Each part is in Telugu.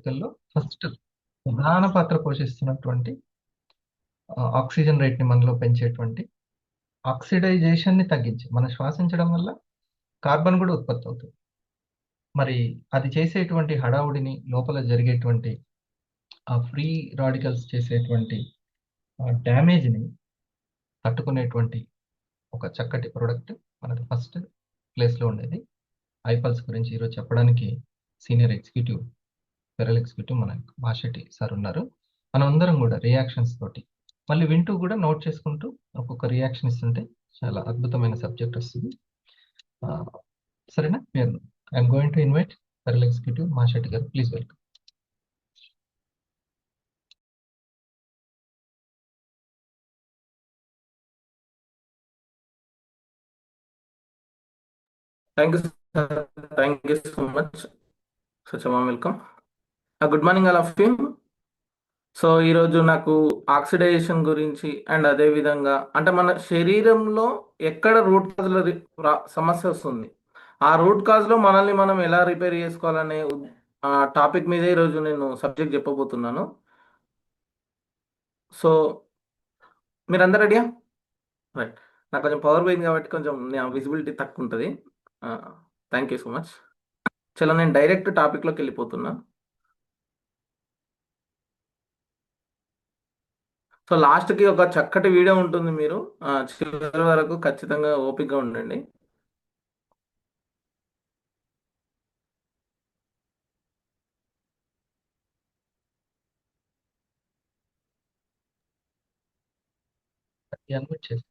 జీవకోటికల్లో ఫస్ట్ ప్రధాన పాత్ర పోషిస్తున్నటువంటి ఆక్సిజన్ రేట్‌ని మనలో పెంచేటువంటి ఆక్సిడైజేషన్‌ని తగ్గించి మనం శ్వాసించడం వల్ల కార్బన్ గూడా ఉత్పత్తవుతుంది. మరి అది చేసేటువంటి హడావుడిని, లోపల జరిగేటువంటి ఫ్రీ రాడికల్స్ చేసేటువంటి డ్యామేజ్‌ని తట్టుకునేటువంటి ఒక చక్కటి ప్రొడక్ట్ మనకు ఫస్ట్ ప్లేస్‌లో ఉండేది. ఐపల్స్ గురించి ఈరోజు చెప్పడానికి సీనియర్ ఎగ్జిక్యూటివ్, ఫెరల్ ఎగ్జిక్యూటివ్ మన మాషెట్టి సార్ ఉన్నారు. మనమందరం గూడా రియాక్షన్స్ తోటి మళ్ళీ వింటూ గూడా నోట్ చేసుకుంటూ ఒక్కొక్క రియాక్షన్ ఇస్తుంటే చాలా అద్భుతమైన సబ్జెక్ట్ వస్తుంది. సరేనా? I'm going to invite feral executive Mashetti garu. Please welcome. Thank you, sir. Thank you so much. Such a warm welcome. Good morning, all of you. So ఈరోజు నాకు ఆక్సిడైజేషన్ గురించి అండ్ అదే విధంగా అంటే మన శరీరంలో ఎక్కడ రూట్ కాజ్లో సమస్య వస్తుంది, ఆ రూట్ కాజ్లో మనల్ని మనం ఎలా రిపేర్ చేసుకోవాలనే టాపిక్ మీద ఈరోజు నేను సబ్జెక్ట్ చెప్పబోతున్నాను. సో మీరందరూ రెడీయా? రైట్. నాకు కొంచెం పవర్ పోయింది కాబట్టి కొంచెం విజిబిలిటీ తక్కువ ఉంటుంది. Thank you so much. చలో నేను డైరెక్ట్ టాపిక్లోకి వెళ్ళిపోతున్నా. సో లాస్ట్కి ఒక చక్కటి వీడియో ఉంటుంది, మీరు చివరి వరకు ఖచ్చితంగా ఓపికగా ఉండండి. అన్మ్యూట్ చేసి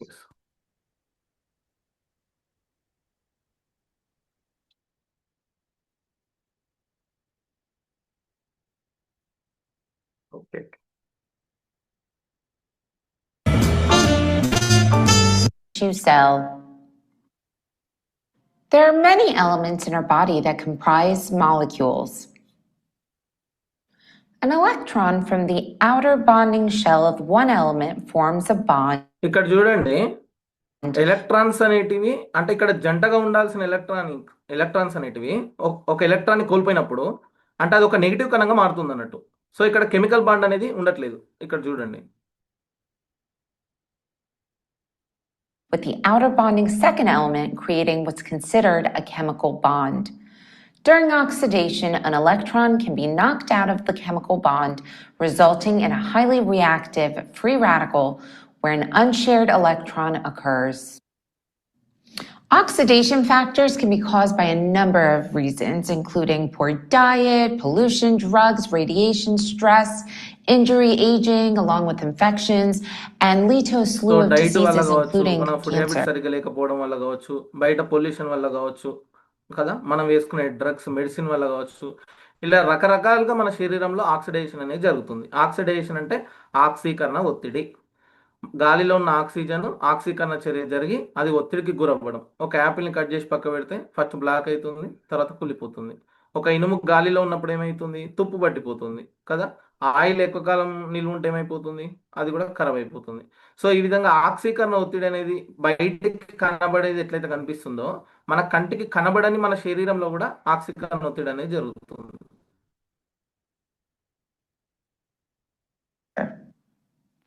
okay. Tissue cell. There are many elements in our body that comprise molecules. An electron from the outer bonding shell of one element forms a bond. ఇక్కడ చూడండి, ఎలక్ట్రాన్స్ అనేటివి అంటే ఇక్కడ జంటగా ఉండాల్సిన ఎలక్ట్రాన్స్ అనేటివి ఒక ఎలక్ట్రాన్ కోల్పోయినప్పుడు అంటే అది ఒక నెగిటివ్ కణంగా మారుతుంది అన్నట్టు. సో ఇక్కడ కెమికల్ బాండ్ అనేది ఉండట్లేదు. ఇక్కడ చూడండి, with the outer bonding second element creating what's considered a chemical bond. During oxidation, an electron can be knocked out of the chemical bond, resulting in a highly reactive free radical where an unshared electron occurs. Oxidation factors can be caused by a number of reasons, including poor diet, pollution, drugs, radiation, stress, injury, aging, along with infections, and lead to a slew of diseases, including cancer. సరిగ్గా లేకపోవడం వల్ల కావచ్చు, బయట పొల్యూషన్ వల్ల కావచ్చు కదా, మనం వేసుకునే డ్రగ్స్, మెడిసిన్ వల్ల కావచ్చు, ఇలా రకరకాలుగా మన శరీరంలో ఆక్సిడేషన్ అనేది జరుగుతుంది. ఆక్సిడేషన్ అంటే ఆక్సీకరణ ఒత్తిడి. గాలిలో ఉన్న ఆక్సీకరణ చర్య జరిగి అది ఒత్తిడికి గురవ్వడం. ఒక యాపిల్ని కట్ చేసి పక్క పెడితే ఫస్ట్ బ్లాక్ అవుతుంది, తర్వాత కులిపోతుంది. ఒక ఇనుము గాలిలో ఉన్నప్పుడు ఏమైతుంది, తుప్పు పట్టిపోతుంది కదా. ఆయిల్ ఎక్కువ కాలం నిల్వ ఉంటే ఏమైపోతుంది, అది కూడా ఖరాబ్ అయిపోతుంది. సో ఈ విధంగా ఆక్సీకరణ ఒత్తిడి అనేది బయటికి కనబడేది ఎట్లయితే కనిపిస్తుందో, మన కంటికి కనబడని మన శరీరంలో కూడా ఆక్సీకరణ ఒత్తిడి అనేది జరుగుతుంది.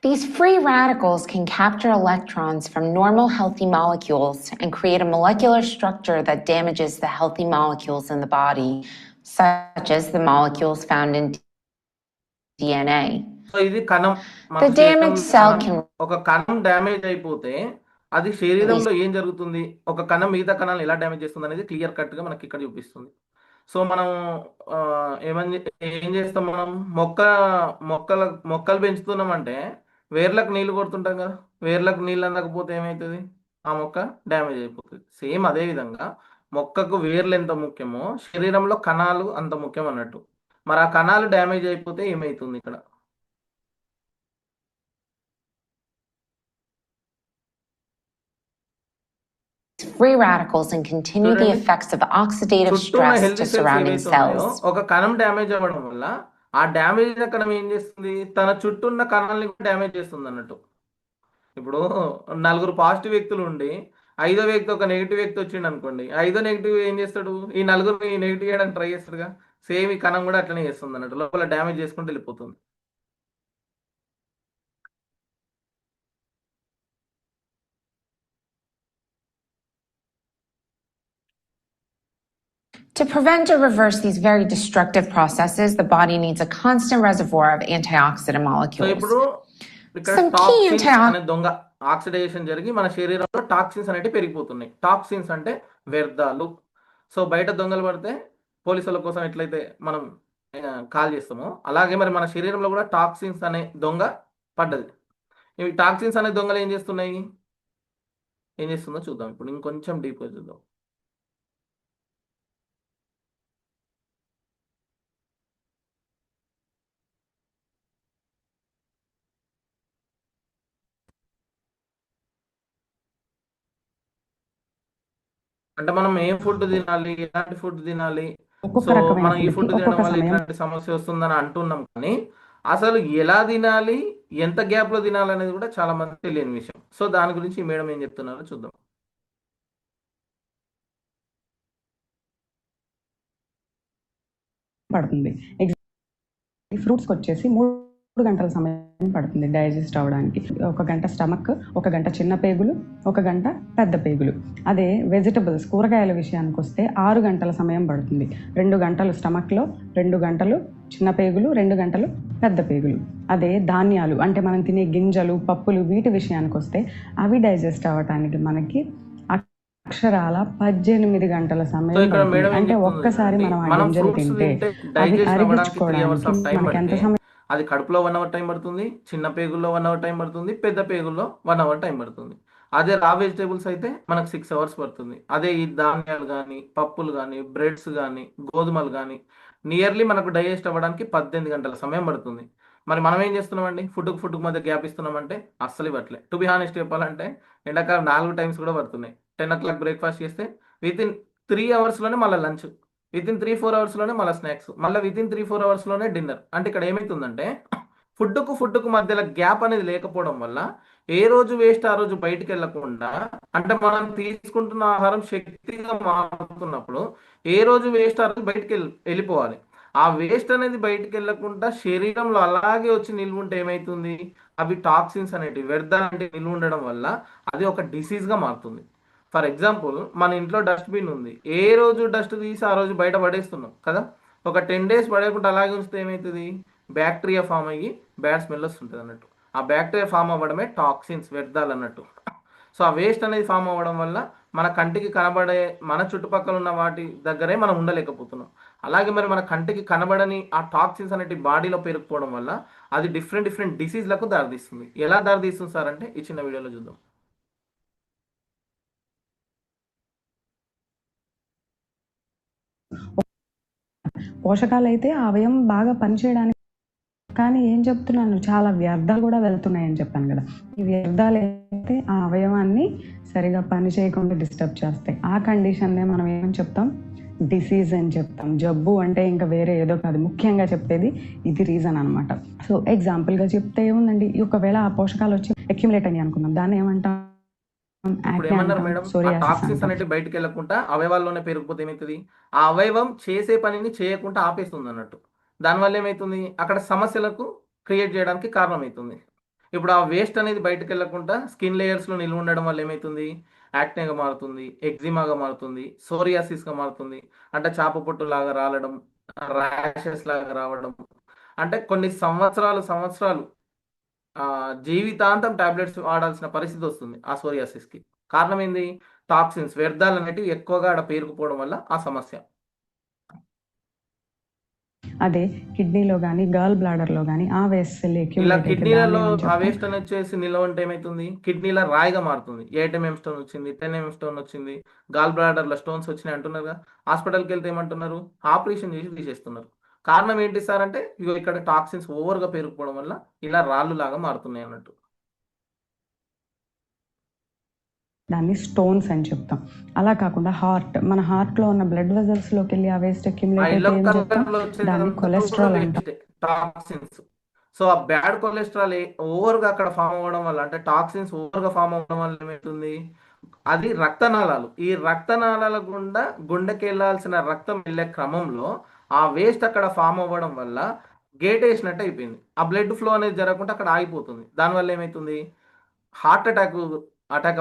These free radicals can capture electrons from normal healthy molecules and create a molecular structure that damages the healthy molecules in the body, such as the molecules found in DNA. So ఇది కణం, The damaged cell can ఒక కణం డ్యామేజ్ అయిపోతే అది శరీరంలో ఏం జరుగుతుంది, ఒక కణం మిగతా కణాలను ఎలా డ్యామేజ్ చేస్తుంది అనేది క్లియర్ కట్ గా మనకి ఇక్కడ చూపిస్తుంది. సో మనం ఏం చేస్తాం, మనం మొక్కలు పెంచుతున్నామంటే వేర్లకు నీళ్లు కొడుతుంటాం కదా. వేర్లకు నీళ్ళు అందకపోతే ఏమవుతుంది, ఆ మొక్క డ్యామేజ్ అయిపోతుంది. సేమ్ అదే విధంగా మొక్కకు వేర్లు ఎంత ముఖ్యమో శరీరంలో కణాలు అంత ముఖ్యం అన్నట్టు. మరి ఆ కణాలు డ్యామేజ్ అయిపోతే ఏమవుతుంది, ఇక్కడ free radicals and continue the effects of oxidative stress to surrounding cells. ఒక కణం డ్యామేజ్ అవ్వడం వల్ల ఆ డ్యామేజ్ కణం ఏం చేస్తుంది, తన చుట్టూ ఉన్న కణాలని డ్యామేజ్ చేస్తుంది అన్నట్టు. ఇప్పుడు 4 పాజిటివ్ వ్యక్తులు ఉండి 5వ వ్యక్తి ఒక నెగిటివ్ వ్యక్తి వచ్చిండు అనుకోండి, 5వ నెగిటివ్ ఏం చేస్తాడు, ఈ 4 నెగిటివ్ చేయడానికి ట్రై చేస్తాడుగా. సేమ్ ఈ కణం కూడా అట్లనే చేస్తుంది అన్నట్టు, లోపల డ్యామేజ్ చేసుకుంటూ వెళ్ళిపోతుంది. To prevent or reverse these very destructive processes, the body needs a constant reservoir of antioxidant so molecules. ఇప్పుడు ఇక్కడ Some key టాక్సిన్స్ antioxidants. అనే దొంగ ఆక్సిడేషన్ జరిగి మన శరీరంలో టాక్సిన్స్ అనేవి పెరిగిపోతున్నాయి. టాక్సిన్స్ అంటే వ్యర్థాలు. సో బయట దొంగలు పడితే పోలీసుల కోసం ఎట్లయితే మనం కాల్ చేస్తామో, అలాగే మరి మన శరీరంలో కూడా టాక్సిన్స్ అనే దొంగ పడ్డది. ఇవి టాక్సిన్స్ అనే దొంగలు ఏం చేస్తున్నాయి, ఏం చేస్తుందో చూద్దాం. ఇప్పుడు ఇంకొంచెం డీప్గా చూద్దాం. అంటే మనం ఏం ఫుడ్ తినాలి, ఎలాంటి ఫుడ్ తినాలి, ఒక్కొక్క సో రకమైన మనం ఈ ఫుడ్కి ఫుడ్ తినడం ఒక్కొక్క వల్ల సమయం ఇట్లాంటి సమస్య వస్తుందని అంటున్నాం, కానీ అసలు ఎలా తినాలి, ఎంత గ్యాప్ లో తినాలి అనేది కూడా చాలా మంది తెలియని విషయం. సో దాని గురించి ఈ మేడం ఏం చెప్తున్నారో చూద్దాం. పడుతుంది. ఫ్రూట్స్కి వచ్చేసి 3 గంటల సమయం పడుతుంది డైజెస్ట్ అవ్వడానికి. 1 గంట స్టమక్, 1 గంట చిన్న పేగులు, 1 గంట పెద్ద పేగులు. అదే వెజిటబుల్స్, కూరగాయల విషయానికి వస్తే 6 గంటల సమయం పడుతుంది. 2 గంటలు స్టమక్లో, 2 గంటలు చిన్న పేగులు, 2 గంటలు పెద్ద పేగులు. అదే ధాన్యాలు అంటే మనం తినే గింజలు, పప్పులు, వీటి విషయానికి వస్తే అవి డైజెస్ట్ అవ్వటానికి మనకి అక్షరాల 18 గంటల సో సమయం ఇక్కడ పడుతుంది. మేడం ఏం అంటే చెప్తుంది ఒక్కసారి అంటే, మనం ఆ మనం గింజలు ఫ్రూట్స్ తింటే తింటే అవి డైజెషన్ అవ్వడానికి 3 అవర్స్ ఆఫ్ టైం మనకి ఎంత పడితే, సమయం అది కడుపులో 1 అవర్ టైం పడుతుంది, చిన్న పేగుల్లో 1 అవర్ టైం పడుతుంది, పెద్ద పేగుల్లో 1 అవర్ టైం పడుతుంది. అదే రా వెజిటేబుల్స్ అయితే మనకు 6 అవర్స్ పడుతుంది. అదే ఈ ధాన్యాలు కానీ, పప్పులు కానీ, బ్రెడ్స్ కానీ, గోధుమలు కానీ నియర్లీ మనకు డైజెస్ట్ అవ్వడానికి 18 గంటల సమయం పడుతుంది. మరి మనం ఏం చేస్తున్నామండి, ఫుడ్కు మధ్య గ్యాప్ ఇస్తున్నామంటే అస్సలు ఇవ్వట్లే. టు బి హానెస్ట్ చెప్పాలంటే ఎండాకాలం 4 టైమ్స్ కూడా పడుతున్నాయి. 10 o'clock బ్రేక్ఫాస్ట్ చేస్తే వితిన్ 3 అవర్స్లోనే మళ్ళీ లంచ్, వితిన్ 3-4 అవర్స్లోనే మళ్ళీ స్నాక్స్, మళ్ళీ వితిన్ 3-4 అవర్స్లోనే డిన్నర్. అంటే ఇక్కడ ఏమవుతుందంటే ఫుడ్కు మధ్యలో గ్యాప్ అనేది లేకపోవడం వల్ల ఏ రోజు వేస్ట్ ఆ రోజు బయటికి వెళ్ళకుండా, అంటే మనం తీసుకుంటున్న ఆహారం శక్తిగా మారుతున్నప్పుడు ఏ రోజు వేస్ట్ ఆ రోజు బయటికి వెళ్ళిపోవాలి. ఆ వేస్ట్ అనేది బయటికి వెళ్ళకుండా శరీరంలో అలాగే వచ్చి నిల్వ ఉంటే ఏమవుతుంది, అవి టాక్సిన్స్ అనేటివి, వ్యర్థాలు అంటే నిల్వ ఉండడం వల్ల అది ఒక డిసీజ్గా మారుతుంది. ఫర్ ఎగ్జాంపుల్ మన ఇంట్లో డస్ట్బిన్ ఉంది, ఏ రోజు డస్ట్ తీసి ఆ రోజు బయట పడేస్తున్నాం కదా, ఒక 10 days పడేయకుండా అలాగే ఉంచితే ఏమవుతుంది, బ్యాక్టీరియా ఫామ్ అయ్యి బ్యాడ్ స్మెల్ వస్తుంటుంది అన్నట్టు. ఆ బ్యాక్టీరియా ఫామ్ అవ్వడమే టాక్సిన్స్, వ్యర్థాలు అన్నట్టు. సో ఆ వేస్ట్ అనేది ఫామ్ అవ్వడం వల్ల మన కంటికి కనబడే, మన చుట్టుపక్కల ఉన్న వాటి దగ్గరే మనం ఉండలేకపోతున్నాం. అలాగే మరి మన కంటికి కనబడని ఆ టాక్సిన్స్ అనేటి బాడీలో పేరుకుపోవడం వల్ల అది డిఫరెంట్ డిసీజ్లకు దారితీస్తుంది. ఎలా దారితీస్తుంది సార్ అంటే ఈ చిన్న వీడియోలో చూద్దాం. పోషకాలు అయితే ఆ అవయవం బాగా పనిచేయడానికి, కానీ ఏం చెప్తున్నాను, చాలా వ్యర్థాలు కూడా వెళ్తున్నాయని చెప్పాను కదా. ఈ వ్యర్థాలు అయితే ఆ అవయవాన్ని సరిగా పని చేయకుండా డిస్టర్బ్ చేస్తాయి. ఆ కండిషన్నే మనం ఏమని చెప్తాం, డిసీజ్ అని చెప్తాం. జబ్బు అంటే ఇంకా వేరే ఏదో కాదు, ముఖ్యంగా చెప్పేది ఇది రీజన్ అనమాట. సో ఎగ్జాంపుల్గా చెప్తే ఏముందండి, ఒకవేళ ఆ పోషకాలు వచ్చి అక్యుములేట్ అని అనుకుందాం, దాన్ని ఏమంటాం, ఇప్పుడు ఏమన్నారు మేడం, ఆ టాక్సిన్స్ అనేవి బయటికి వెళ్ళకుండా అవయవాల్లోనే పెరిగిపోతే ఏమవుతుంది, ఆ అవయవం చేసే పనిని చేయకుండా ఆపేస్తుంది అన్నట్టు. దానివల్ల ఏమవుతుంది, అక్కడ సమస్యలకు క్రియేట్ చేయడానికి కారణమవుతుంది. ఇప్పుడు ఆ వేస్ట్ అనేది బయటకు వెళ్ళకుండా స్కిన్ లేయర్స్లో నిల్వ ఉండడం వల్ల ఏమవుతుంది, యాక్నేగా మారుతుంది, ఎగ్జిమాగా మారుతుంది, సోరియాసిస్గా మారుతుంది. అంటే చాప పొట్టు లాగా రాలడం, ర్యాషెస్ లాగా రావడం, అంటే కొన్ని సంవత్సరాలు జీవితాంతం టాబ్లెట్స్ వాడాల్సిన పరిస్థితి వస్తుంది ఆ సోరియాసిస్కి. కారణం ఏంది, టాక్సిన్స్, వ్యర్థాలు అనేటివి ఎక్కువగా ఆడ పేరుకుపోవడం వల్ల ఆ సమస్య. అదే కిడ్నీలో కానీ గాల్ బ్లాడర్లో కానీ ఆ వేస్ట్ ఇలా కిడ్నీలలో ఆ వేస్ట్ అనేది వచ్చేసి నిల్వ ఉంటే ఏమవుతుంది, కిడ్నీలో రాయిగా మారుతుంది. 8 mm స్టోన్ వచ్చింది, 10 mm స్టోన్ వచ్చింది, గాల్ బ్లాడర్లో స్టోన్స్ వచ్చినాయి అంటున్నారు కదా. హాస్పిటల్కి వెళ్తే ఏమంటున్నారు, ఆపరేషన్ చేసి తీసేస్తున్నారు. కారణం ఏంటి సార్ అంటే ఇగో ఇక్కడ టాక్సిన్స్ ఓవర్గా పేరుకుపోవడం వల్ల ఇలా రాళ్ళు లాగా మారుతున్నాయి అన్నట్టు. దాన్ని స్టోన్స్ అని చెప్తాం. అలా కాకుండా హార్ట్, మన హార్ట్లో ఉన్న బ్లడ్ వెజల్స్ లోకి వెళ్ళి ఆ వేస్ట్ అక్యుములేట్ అయితే ఏం చెప్తాం, దాన్ని కొలెస్ట్రాల్ అంటాం. టాక్సిన్స్. సో ఆ బ్యాడ్ కొలెస్ట్రాల్ ఓవర్గా అక్కడ ఫామ్ అవ్వడం వల్ల, అంటే టాక్సిన్స్ ఓవర్గా ఫామ్ అవ్వడం వల్ల ఏమవుతుంది, అది రక్తనాళాలు, ఈ రక్తనాళాల గుండా గుండెకి వెళ్ళాల్సిన రక్తం వెళ్ళే క్రమంలో ఆ వేస్ట్ అక్కడ ఫామ్ అవ్వడం వల్ల గేట్ వేసినట్టు అయిపోయింది. ఆ బ్లడ్ ఫ్లో అనేది జరగకుండా అక్కడ ఆగిపోతుంది. దానివల్ల ఏమవుతుంది, హార్ట్ అటాక్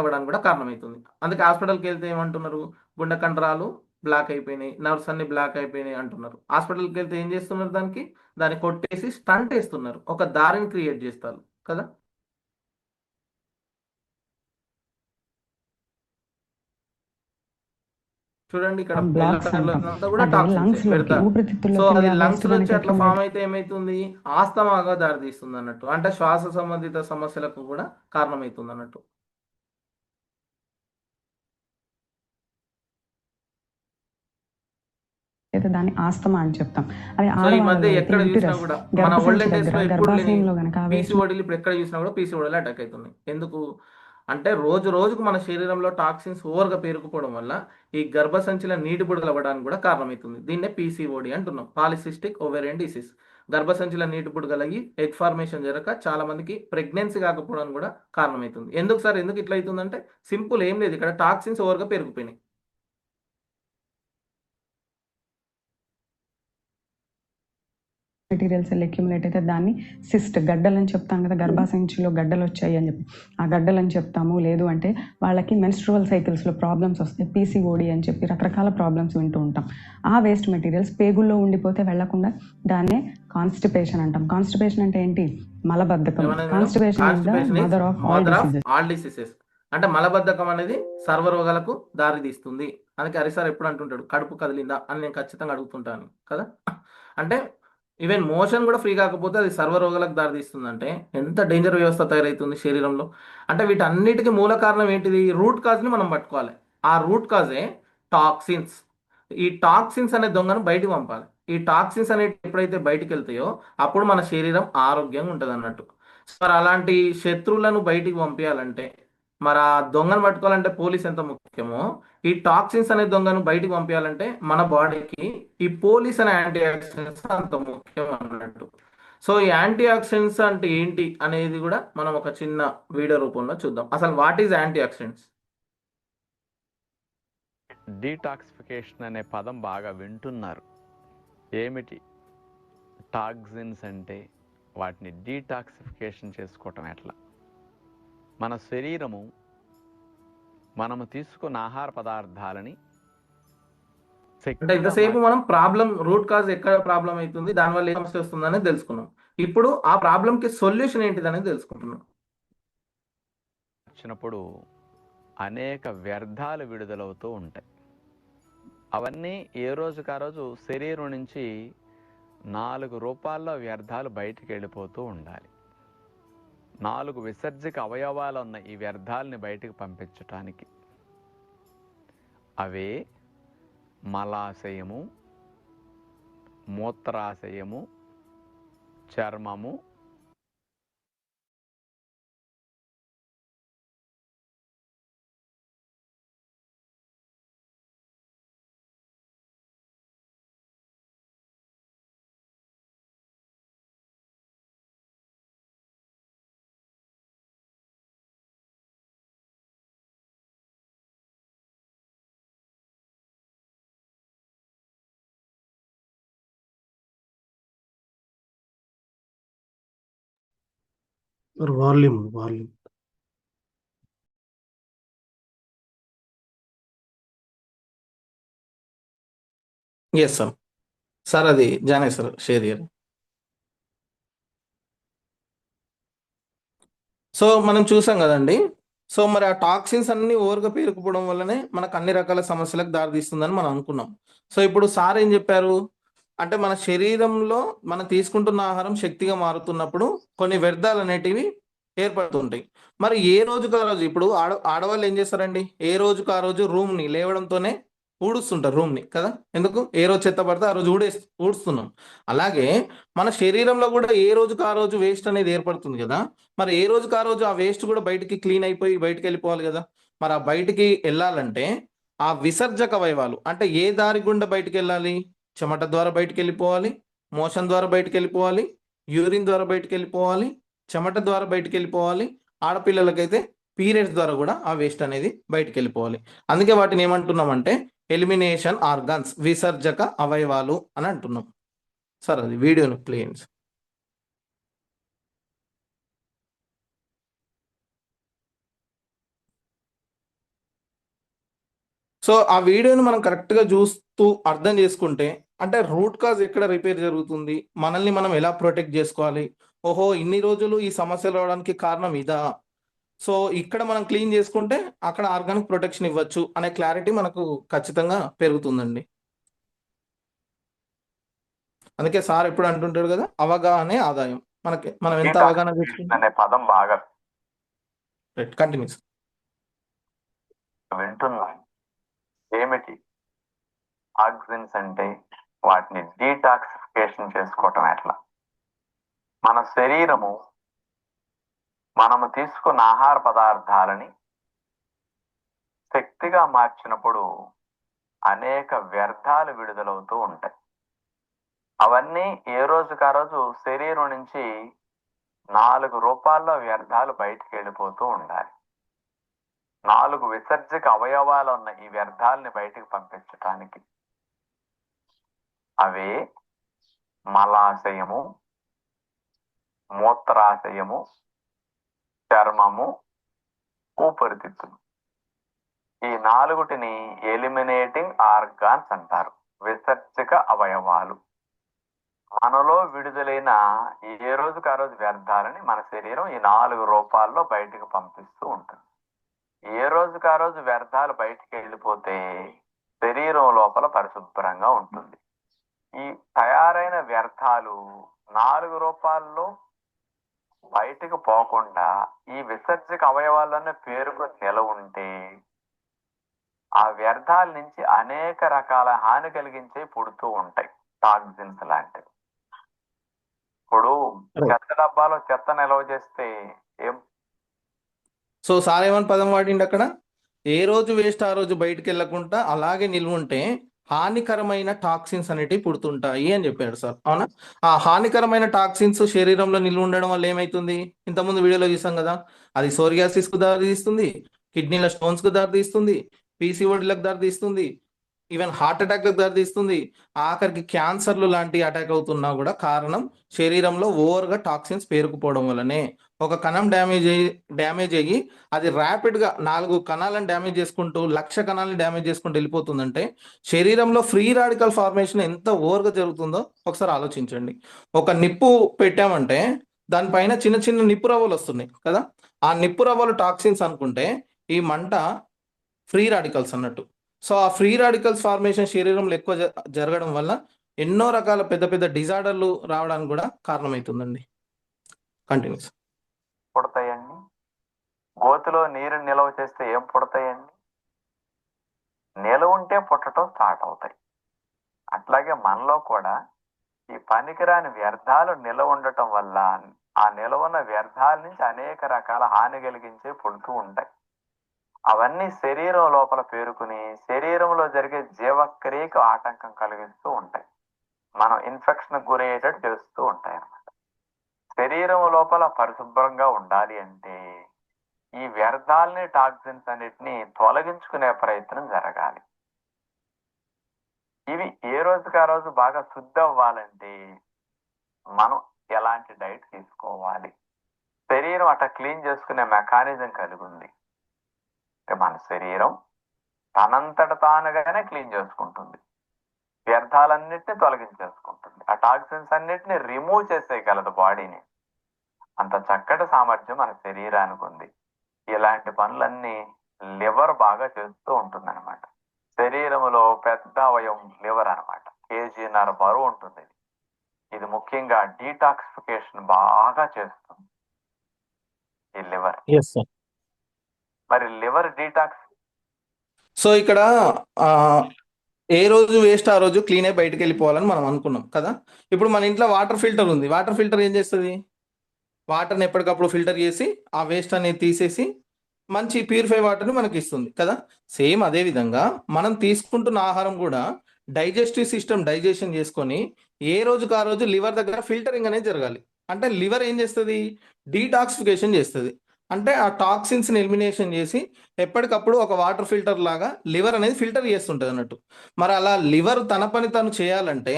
అవ్వడానికి కూడా కారణమవుతుంది. అందుకే హాస్పిటల్కి వెళ్తే ఏమంటున్నారు, గుండె కండరాలు బ్లాక్ అయిపోయినాయి, నర్వ్స్ అన్ని బ్లాక్ అయిపోయినాయి అంటున్నారు. హాస్పిటల్కి వెళ్తే ఏం చేస్తున్నారు, దాన్ని కొట్టేసి స్టంట్ వేస్తున్నారు, ఒక దారిని క్రియేట్ చేస్తారు కదా. చూడండి ఇక్కడ బ్లాక్స్ ఎల్లో అంటాం. అంతా కూడా అదే టాక్సిన్స్ లంగ్స్ లోకి పెడతారు. సో ఊపిరితిత్తుల్లోకి అది ఆ లంగ్స్ వేస్ట్ లో వచ్చి కనుక అట్లా ఫామ్ అయితే ఏమైతుంది, ఆస్తమాగా దారితీస్తుంది అన్నట్టు. అంటే శ్వాస సంబంధిత సమస్యలకు కూడా కారణమవుతుంది అన్నట్టు. అయితే దాన్ని ఆస్తమా అని చెప్తాం. అదే సో ఈ మధ్య ఆడవాళ్ళలో అయితే ఎక్కడ చూసినా యూటిరస్ కూడా మన గర్భసంచి ఓల్డెన్ డేస్ దగ్గర లో ఎప్పుడు లేని గర్భాశయంలో గనక ఆ వేస్ట్ పీసీఓడీలు ఇప్పుడు ఎక్కడ చూసినా కూడా పీసీఓడీలు అటాక్ అవుతున్నాయి. ఎందుకు అంటే రోజు రోజుకు మన శరీరంలో టాక్సిన్స్ ఓవర్గా పేరుకుపోవడం వల్ల ఈ గర్భసంచిలో నీటి బుడగలు అవ్వడానికి కూడా కారణమవుతుంది. దీన్నే పీసీఓడి అంటున్నాం, పాలిసిస్టిక్ ఓవేరియన్ డిసీజ్. గర్భసంచిలో నీటి బుడగలయ్యి ఎగ్ ఫార్మేషన్ జరగక చాలా మందికి ప్రెగ్నెన్సీ కాకపోవడానికి కూడా కారణమవుతుంది. ఎందుకు సార్, ఎందుకు ఇట్లా అవుతుందంటే సింపుల్, ఏం లేదు, ఇక్కడ టాక్సిన్స్ ఓవర్గా పెరిగిపోయినాయి. మెటీరియల్స్ అక్యుములేట్ అయితే దాన్ని సిస్ట్ గడ్డలు అని చెప్తాం కదా, గర్భాశయంలో గడ్డలు వచ్చాయి అని చెప్పి ఆ గడ్డలు అని చెప్తాము. లేదు అంటే వాళ్ళకి మెన్స్ట్రువల్ సైకిల్స్లో ప్రాబ్లమ్స్ వస్తాయి, పీసీఓడి అని చెప్పి రకరకాల ప్రాబ్లమ్స్ వింటూ ఉంటాం. ఆ వేస్ట్ మెటీరియల్స్ పేగుల్లో ఉండిపోతే వెళ్లకుండా దాన్నే కాన్స్టిపేషన్ అంటాం. కాన్స్టిపేషన్ అంటే ఏంటి, మలబద్ధకం. Constipation is the mother of all diseases. అంటే మలబద్ధకం అనేది సర్వరోగాలకు దారి తీస్తుంది. అందుకే హరిసార్ ఎప్పుడు అంటుంటాడు, కడుపు కదిలిందా అని నేను ఖచ్చితంగా అడుగుతుంటాను కదా. అంటే ఈవెన్ మోషన్ కూడా ఫ్రీ కాకపోతే అది సర్వరోగాలకు దారితీస్తుంది. అంటే ఎంత డేంజర్ వ్యవస్థ తయారవుతుంది శరీరంలో. అంటే వీటన్నిటికీ మూల కారణం ఏంటిది, రూట్ కాజ్ని మనం పట్టుకోవాలి. ఆ రూట్ కాజే టాక్సిన్స్. ఈ టాక్సిన్స్ అనే దొంగను బయటికి పంపాలి. ఈ టాక్సిన్స్ అనేవి ఎప్పుడైతే బయటికి వెళ్తాయో అప్పుడు మన శరీరం ఆరోగ్యంగా ఉంటుంది అన్నట్టు. మరి అలాంటి శత్రువులను బయటికి పంపించాలంటే, మరి ఆ దొంగను పట్టుకోవాలంటే పోలీస్ ఎంత ముఖ్యమో, ఈ టాక్సిన్స్ అనే దొంగను బయటికి పంపించాలంటే మన బాడీకి ఈ పోలీస్ అనే యాంటీ ఆక్సిడెంట్స్ అంత ముఖ్యం అన్నట్టు. సో ఈ యాంటీ ఆక్సిడెంట్స్ అంటే ఏంటి అనేది కూడా మనం ఒక చిన్న వీడియో రూపంలో చూద్దాం. అసలు what is antioxidants? Detoxification అనే పదం బాగా వింటున్నారు. ఏమిటి టాక్సిన్స్ అంటే, వాటిని డీటాక్సిఫికేషన్ చేసుకోవటం ఎట్లా? మన శరీరము మనము తీసుకున్న ఆహార పదార్థాలని అంటే ఇంతసేపు మనం ప్రాబ్లం, రూట్ కాజ్ ఎక్కడ ప్రాబ్లం అవుతుంది, దానివల్ల ఏ సమస్య వస్తుందని తెలుసుకున్నాం. ఇప్పుడు ఆ ప్రాబ్లంకి సొల్యూషన్ ఏంటిదనేది తెలుసుకుంటున్నాం. వచ్చినప్పుడు అనేక వ్యర్థాలు విడుదలవుతూ ఉంటాయి. అవన్నీ ఏ రోజుకు ఆ రోజు శరీరం నుంచి 4 రూపాల్లో వ్యర్థాలు బయటికి వెళ్ళిపోతూ ఉండాలి. 4 విసర్జక అవయవాలు ఉన్న ఈ వ్యర్థాలని బయటికి పంపించటానికి అవే మలాశయము, మూత్రాశయము, చర్మము, వాల్యూమ్ ఎస్ సార్. సార్ అది జానే సార్ షేర్ చేయాలి. సో మనం చూసాం కదండి. సో మరి ఆ టాక్సిన్స్ అన్ని ఓవర్గా పేరుకుపోవడం వల్లనే మనకు అన్ని రకాల సమస్యలకు దారితీస్తుందని మనం అనుకున్నాం. సో ఇప్పుడు సార్ ఏం చెప్పారు అంటే, మన శరీరంలో మనం తీసుకుంటున్న ఆహారం శక్తిగా మారుతున్నప్పుడు కొన్ని వ్యర్థాలు అనేటివి ఏర్పడుతుంటాయి. మరి ఏ రోజుకు ఆ రోజు, ఇప్పుడు ఆడవాళ్ళు ఏం చేస్తారండి, ఏ రోజుకు ఆ రోజు రూమ్ని లేవడంతోనే ఊడుస్తుంటారు రూమ్ని కదా. ఎందుకు, ఏ రోజు చెత్త పడితే ఆ రోజు ఊడుస్తున్నాం. అలాగే మన శరీరంలో కూడా ఏ రోజుకు ఆ రోజు వేస్ట్ అనేది ఏర్పడుతుంది కదా. మరి ఏ రోజుకు ఆ రోజు ఆ వేస్ట్ కూడా బయటికి క్లీన్ అయిపోయి బయటికి వెళ్ళిపోవాలి కదా. మరి ఆ బయటికి వెళ్ళాలంటే ఆ విసర్జక అవయవాలు అంటే ఏ దారి గుండా బయటికి వెళ్ళాలి, చెమట ద్వారా బయటికి వెళ్ళిపోవాలి, మోషన్ ద్వారా బయటికి వెళ్ళిపోవాలి, యూరిన్ ద్వారా బయటికి వెళ్ళిపోవాలి, చెమట ద్వారా బయటికి వెళ్ళిపోవాలి. ఆడపిల్లలకైతే పీరియడ్స్ ద్వారా కూడా ఆ వేస్ట్ అనేది బయటికి వెళ్ళిపోవాలి. అందుకే వాటిని ఏమంటున్నామంటే ఎలిమినేషన్ ఆర్గాన్స్, విసర్జక అవయవాలు అని అంటున్నాం. సార్ అది వీడియోను ప్లే చేయండి సార్. సో ఆ వీడియోని మనం కరెక్ట్గా చూస్తూ అర్థం చేసుకుంటే, అంటే రూట్ కాజ్ ఎక్కడ రిపేర్ జరుగుతుంది, మనల్ని మనం ఎలా ప్రొటెక్ట్ చేసుకోవాలి, ఓహో ఇన్ని రోజులు ఈ సమస్యలు రావడానికి కారణం ఇదా, సో ఇక్కడ మనం క్లీన్ చేసుకుంటే అక్కడ ఆర్గానిక్ ప్రొటెక్షన్ ఇవ్వచ్చు అనే క్లారిటీ మనకు ఖచ్చితంగా పెరుగుతుందండి. అందుకే సార్ ఎప్పుడు అంటుంటాడు కదా, అవగాహనే ఆదాయం. మనం ఎంత అవగాహన డీటాక్సిఫికేషన్ అనే పదం బాగా కంటిన్యూస్ వింటున్నాం. ఏమిటి టాక్సిన్స్ అంటే? వాటిని డీటాక్సిఫికేషన్ చేసుకోవటం ఎట్లా? మన శరీరము మనము తీసుకున్న ఆహార పదార్థాలని శక్తిగా మార్చినప్పుడు అనేక వ్యర్థాలు విడుదలవుతూ ఉంటాయి. అవన్నీ ఏ రోజుకు ఆ రోజు శరీరం నుంచి 4 రూపాల్లో వ్యర్థాలు బయటికి వెళ్ళిపోతూ ఉండాలి. 4 విసర్జక అవయవాలు ఉన్న ఈ వ్యర్థాలని బయటికి పంపించటానికి అవే మలాశయము, మూత్రాశయము, చర్మము, ఊపిరితిత్తులు. ఈ 4టిని ఎలిమినేటింగ్ ఆర్గాన్స్ అంటారు, విసర్జక అవయవాలు. మనలో విడుదలైన ఏ రోజుకు ఆ రోజు వ్యర్థాలని మన శరీరం ఈ 4 రూపాల్లో బయటికి పంపిస్తూ ఉంటుంది. ఏ రోజుకు ఆ రోజు వ్యర్థాలు బయటికి వెళ్ళిపోతే శరీరం లోపల పరిశుభ్రంగా ఉంటుంది. ఈ తయారైన వ్యర్థాలు 4 రూపాల్లో బయటకు పోకుండా ఈ విసర్జక అవయవాల్లోనే పేరుకొని నిలవ ఉంటే ఆ వ్యర్థాల నుంచి అనేక రకాల హాని కలిగించే పుడుతూ ఉంటాయి, టాక్సిన్స్ లాంటివి. ఇప్పుడు చెత్త డబ్బాలో చెత్త నిల్వ చేస్తే ఏం? సో సార్ ఏమని పదం వాడిండి అక్కడ, ఏ రోజు వేస్ట్ ఆ రోజు బయటికి వెళ్ళకుండా అలాగే నిల్వ ఉంటే హానికరమైన టాక్సిన్స్ అనేటివి పుడుతుంటాయి అని చెప్పాడు సార్. అవునా? ఆ హానికరమైన టాక్సిన్స్ శరీరంలో నిల్వ ఉండడం వల్ల ఏమైతుంది, ఇంతకుముందు వీడియోలో చూసాం కదా, అది సోరియాసిస్ కు దారి తీస్తుంది, కిడ్నీల స్టోన్స్ కు దారి తీస్తుంది, పీసీఓడీలకు దారి తీస్తుంది, ఈవెన్ హార్ట్ అటాక్ దారి తీస్తుంది, ఆఖరికి క్యాన్సర్లు లాంటి అటాక్ అవుతున్నా కూడా కారణం శరీరంలో ఓవర్గా టాక్సిన్స్ పేరుకుపోవడం వల్లనే. ఒక కణం డ్యామేజ్ అయ్యి అది ర్యాపిడ్గా 4 కణాలను డ్యామేజ్ చేసుకుంటూ 1,00,000 కణాలను డ్యామేజ్ చేసుకుంటూ వెళ్ళిపోతుందంటే శరీరంలో ఫ్రీ రాడికల్ ఫార్మేషన్ ఎంత ఓవర్గా జరుగుతుందో ఒకసారి ఆలోచించండి. ఒక నిప్పు పెట్టామంటే దానిపైన చిన్న చిన్న నిప్పు రవ్వలు వస్తున్నాయి కదా, ఆ నిప్పు రవ్వలు టాక్సిన్స్ అనుకుంటే ఈ మంట ఫ్రీ రాడికల్స్ అన్నట్టు. సో ఆ ఫ్రీ రాడికల్స్ ఫార్మేషన్ శరీరంలో ఎక్కువ జరగడం వల్ల ఎన్నో రకాల పెద్ద పెద్ద డిజార్డర్లు రావడానికి కూడా కారణమవుతుందండి. కంటిన్యూస్. పుడతాయండి. గోతిలో నీరు నిల్వ చేస్తే ఏం పుడతాయండి? నిల్వ ఉంటే పుట్టడం స్టార్ట్ అవుతాయి. అట్లాగే మనలో కూడా ఈ పనికిరాని వ్యర్థాలు నిల్వ ఉండటం వల్ల ఆ నిల్వ ఉన్న వ్యర్థాల నుంచి అనేక రకాల హాని కలిగించే పుడుతూ ఉంటాయి. అవన్నీ శరీరం లోపల పేరుకుని శరీరంలో జరిగే జీవక్రియకు ఆటంకం కలిగిస్తూ ఉంటాయి, మనం ఇన్ఫెక్షన్ గురయ్యేటట్టు చేస్తూ ఉంటాయి అన్నమాట. శరీరం లోపల పరిశుభ్రంగా ఉండాలి అంటే ఈ వ్యర్థాలని, టాక్సిన్స్ అన్నిటిని తొలగించుకునే ప్రయత్నం జరగాలి. ఇవి ఏ రోజుకి ఆ రోజు బాగా శుద్ధి అవ్వాలంటే మనం ఎలాంటి డైట్ తీసుకోవాలి? శరీరం అట్లా క్లీన్ చేసుకునే మెకానిజం కలిగి ఉంది. మన శరీరం తనంతట తానుగానే క్లీన్ చేసుకుంటుంది, వ్యర్థాలన్నిటిని తొలగించేసుకుంటుంది, ఆ టాక్సిన్స్ అన్నిటిని రిమూవ్ చేసేయగలదు బాడీని. అంత చక్కటి సామర్థ్యం మన శరీరానికి ఉంది. ఇలాంటి పనులన్నీ లివర్ బాగా చేస్తూ ఉంటుంది అనమాట. శరీరంలో పెద్ద అవయవం లివర్ అనమాట, 1.5 kg బరువు ఉంటుంది. ఇది ముఖ్యంగా డీటాక్సిఫికేషన్ బాగా చేస్తుంది ఈ లివర్. మరి లివర్ డీటాక్స్, సో ఇక్కడ ఏ రోజు వేస్ట్ ఆ రోజు క్లీన్ అయి బయటకు వెళ్ళిపోవాలని మనం అనుకున్నాం కదా. ఇప్పుడు మన ఇంట్లో వాటర్ ఫిల్టర్ ఉంది, వాటర్ ఫిల్టర్ ఏం చేస్తుంది, వాటర్ని ఎప్పటికప్పుడు ఫిల్టర్ చేసి ఆ వేస్ట్ అనేది తీసేసి మంచి ప్యూరిఫై వాటర్ని మనకి ఇస్తుంది కదా. సేమ్ అదే విధంగా మనం తీసుకుంటున్న ఆహారం కూడా డైజెస్టివ్ సిస్టమ్ డైజెషన్ చేసుకొని ఏ రోజుకు ఆ రోజు లివర్ దగ్గర ఫిల్టరింగ్ అనేది జరగాలి. అంటే లివర్ ఏం చేస్తుంది, డీటాక్సిఫికేషన్ చేస్తుంది. అంటే ఆ టాక్సిన్స్ని ఎలిమినేషన్ చేసి ఎప్పటికప్పుడు ఒక వాటర్ ఫిల్టర్ లాగా లివర్ అనేది ఫిల్టర్ చేస్తుంటుంది అన్నట్టు. మరి అలా లివర్ తన పని తను చేయాలంటే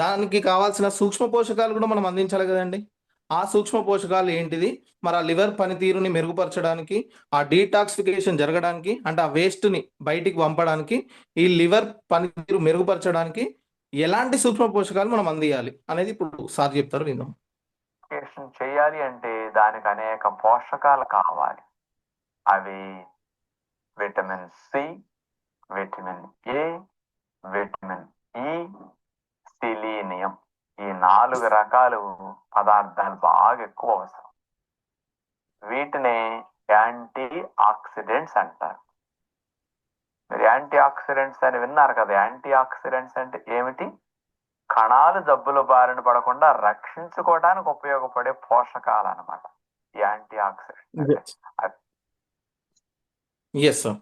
దానికి కావాల్సిన సూక్ష్మ పోషకాలు కూడా మనం అందించాలి కదండి. ఆ సూక్ష్మ పోషకాలు ఏంటిది? మరి ఆ లివర్ పనితీరుని మెరుగుపరచడానికి, ఆ డీటాక్సిఫికేషన్ జరగడానికి, అంటే ఆ వేస్ట్ని బయటికి పంపడానికి, ఈ లివర్ పనితీరు మెరుగుపరచడానికి ఎలాంటి సూక్ష్మ పోషకాలు మనం అందియాలి అనేది ఇప్పుడు సార్ చెప్తారు, విందాం. చేయాలి అంటే దానికి అనేక పోషకాలు కావాలి. అవి vitamin C, vitamin A, vitamin E, selenium. ఈ 4 రకాలు పదార్థాలు బాగా ఎక్కువ అవసరం. వీటిని యాంటీ ఆక్సిడెంట్స్ అంటారు. మీరు యాంటీ ఆక్సిడెంట్స్ అని విన్నారు కదా. యాంటీ ఆక్సిడెంట్స్ అంటే ఏమిటి? కణాలు జబ్బుల బారిన పడకుండా రక్షించుకోవడానికి ఉపయోగపడే పోషకాలు అన్నమాట antioxidants. Yes sir.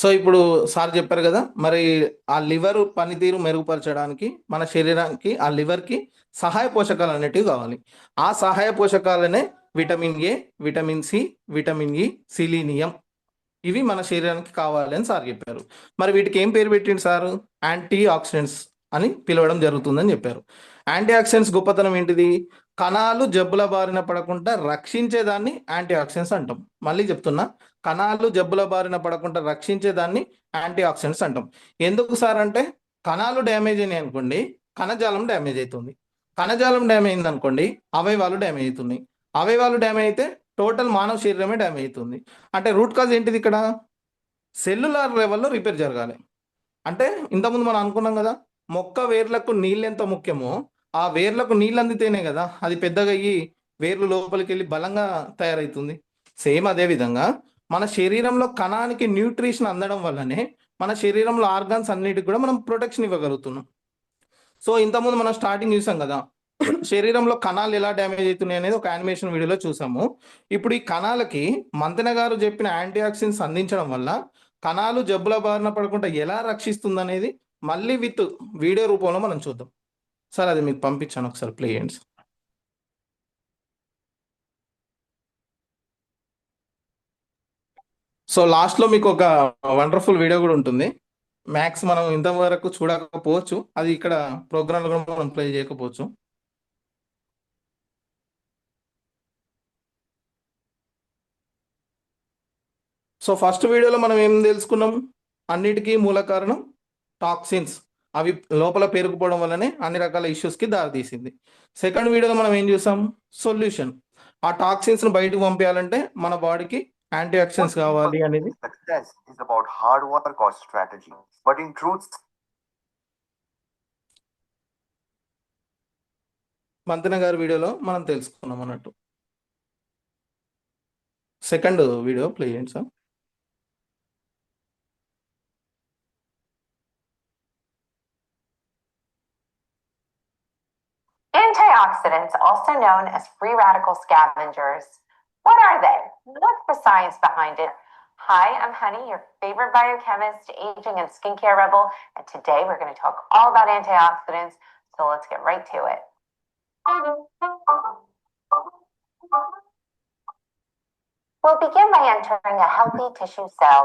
So ఇప్పుడు సార్ చెప్పారు కదా, మరి ఆ లివర్ పనితీరు మెరుగుపరచడానికి మన శరీరానికి ఆ లివర్కి సహాయ పోషకాలు అనేటివి కావాలి. ఆ సహాయ పోషకాలనే vitamin A, vitamin C, vitamin E, selenium. ఇవి మన శరీరానికి కావాలి అని సార్ చెప్పారు. మరి వీటికి ఏం పేరు పెట్టింది సార్? యాంటీ ఆక్సిడెంట్స్ అని పిలవడం జరుగుతుందని చెప్పారు. యాంటీ ఆక్సిడెంట్స్ గొప్పతనం ఏంటిది? కణాలు జబ్బుల బారిన పడకుండా రక్షించేదాన్ని యాంటీ ఆక్సిడెంట్స్ అంటాం. మళ్ళీ చెప్తున్నా, కణాలు జబ్బుల బారిన పడకుండా రక్షించేదాన్ని యాంటీ ఆక్సిడెంట్స్ అంటాం. ఎందుకు సార్ అంటే, కణాలు డ్యామేజ్ అయినాయి అనుకోండి, కణజాలం డ్యామేజ్ అవుతుంది. కణజాలం డ్యామేజ్ అయింది అనుకోండి, అవయవాలు డ్యామేజ్ అవుతున్నాయి. అవయవాలు డ్యామేజ్ అయితే టోటల్ మానవ శరీరమే డ్యామేజ్ అవుతుంది. అంటే రూట్ కాజ్ ఏంటిది? ఇక్కడ సెల్యులార్ లెవెల్లో రిపేర్ జరగాలి. అంటే ఇంతకుముందు మనం అనుకున్నాం కదా, మొక్క వేర్లకు నీళ్ళు ఎంత ముఖ్యమో, ఆ వేర్లకు నీళ్ళు అందితేనే కదా అది పెద్దగా అయ్యి వేర్లు లోపలికి వెళ్ళి బలంగా తయారవుతుంది. సేమ్ అదే విధంగా మన శరీరంలో కణానికి న్యూట్రిషన్ అందడం వల్లనే మన శరీరంలో ఆర్గాన్స్ అన్నిటికి కూడా మనం ప్రొటెక్షన్ ఇవ్వగలుగుతున్నాం. సో ఇంతకుముందు మనం స్టార్టింగ్ చూసాం కదా, శరీరంలో కణాలు ఎలా డ్యామేజ్ అవుతున్నాయి అనేది ఒక యానిమేషన్ వీడియోలో చూసాము. ఇప్పుడు ఈ కణాలకి మంతెన గారు చెప్పిన యాంటీ ఆక్సిడెంట్స్ అందించడం వల్ల కణాలు జబ్బుల బారిన పడకుండా ఎలా రక్షిస్తుంది అనేది మళ్ళీ విత్ వీడియో రూపంలో మనం చూద్దాం. సార్ అది మీకు పంపించాను, ఒకసారి ప్లే చేయండి. సో లాస్ట్లో మీకు ఒక వండర్ఫుల్ వీడియో కూడా ఉంటుంది. మ్యాక్స్ మనం ఇంతవరకు చూడకపోవచ్చు, అది ఇక్కడ ప్రోగ్రాంలో కూడా మనం ప్లే చేయకపోవచ్చు. సో ఫస్ట్ వీడియోలో మనం ఏం తెలుసుకున్నాం? అన్నిటికీ మూల కారణం టాక్సిన్స్. అవి లోపల పేరుకుపోవడం వల్లనే అన్ని రకాల ఇష్యూస్కి దారితీసింది. సెకండ్ వీడియోలో మనం ఏం చూసాం? సొల్యూషన్. ఆ టాక్సిన్స్ని బయటకు పంపించాలంటే మన బాడీకి యాంటీ ఆక్సిడెంట్స్ కావాలి అనేది. Success is about hard work or strategy, but in truth, Manthena గారి వీడియోలో మనం తెలుసుకున్నాం అన్నట్టు. సెకండ్ వీడియో ప్లే చేయండి sir. Antioxidants, also known as free radical scavengers. What are they? What's the science behind it? Hi, I'm Honey, your favorite biochemist, aging and skincare rebel, and today we're going to talk all about antioxidants, so let's get right to it. We'll begin by entering a healthy tissue cell.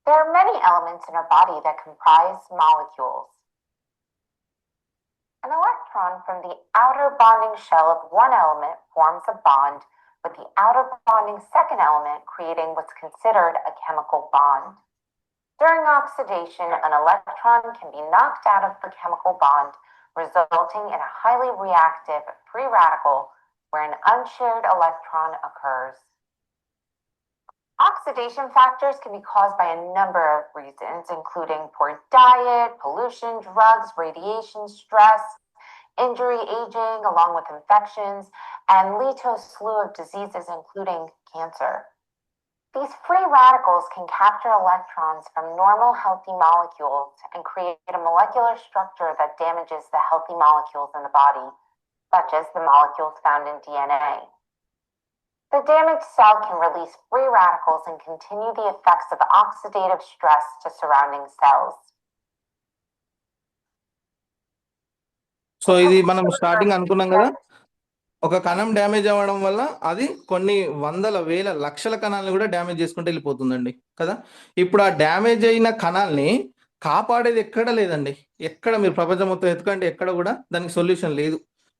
There are many elements in our body that comprise molecules. An electron from the outer bonding shell of one element forms a bond with the outer bonding second element, creating what's considered a chemical bond. During oxidation, an electron can be knocked out of the chemical bond, resulting in a highly reactive free radical where an unshared electron occurs. Oxidation factors can be caused by a number of reasons, including poor diet, pollution, drugs, radiation, stress, injury, aging, along with infections, and lead to a slew of diseases, including cancer. These free radicals can capture electrons from normal healthy molecules and create a molecular structure that damages the healthy molecules in the body, such as the molecules found in DNA. The damaged cell can release free radicals and continue the effects of oxidative stress to surrounding cells. So ఇది మనం స్టార్టింగ్ అనుకున్నాం కదా, ఒక కణం డ్యామేజ్ అవ్వడం వల్ల అది కొన్ని వందల వేల లక్షల కణాలను కూడా డ్యామేజ్ చేసుకుంటూ వెళ్ళిపోతుందండి కదా. ఇప్పుడు ఆ డ్యామేజ్ అయిన కణాల్ని కాపాడేది ఎక్కడ లేదండి. ఎక్కడ మీరు ప్రపంచం మొత్తం ఎత్తుకంటే ఎక్కడ కూడా దానికి సొల్యూషన్ లేదు.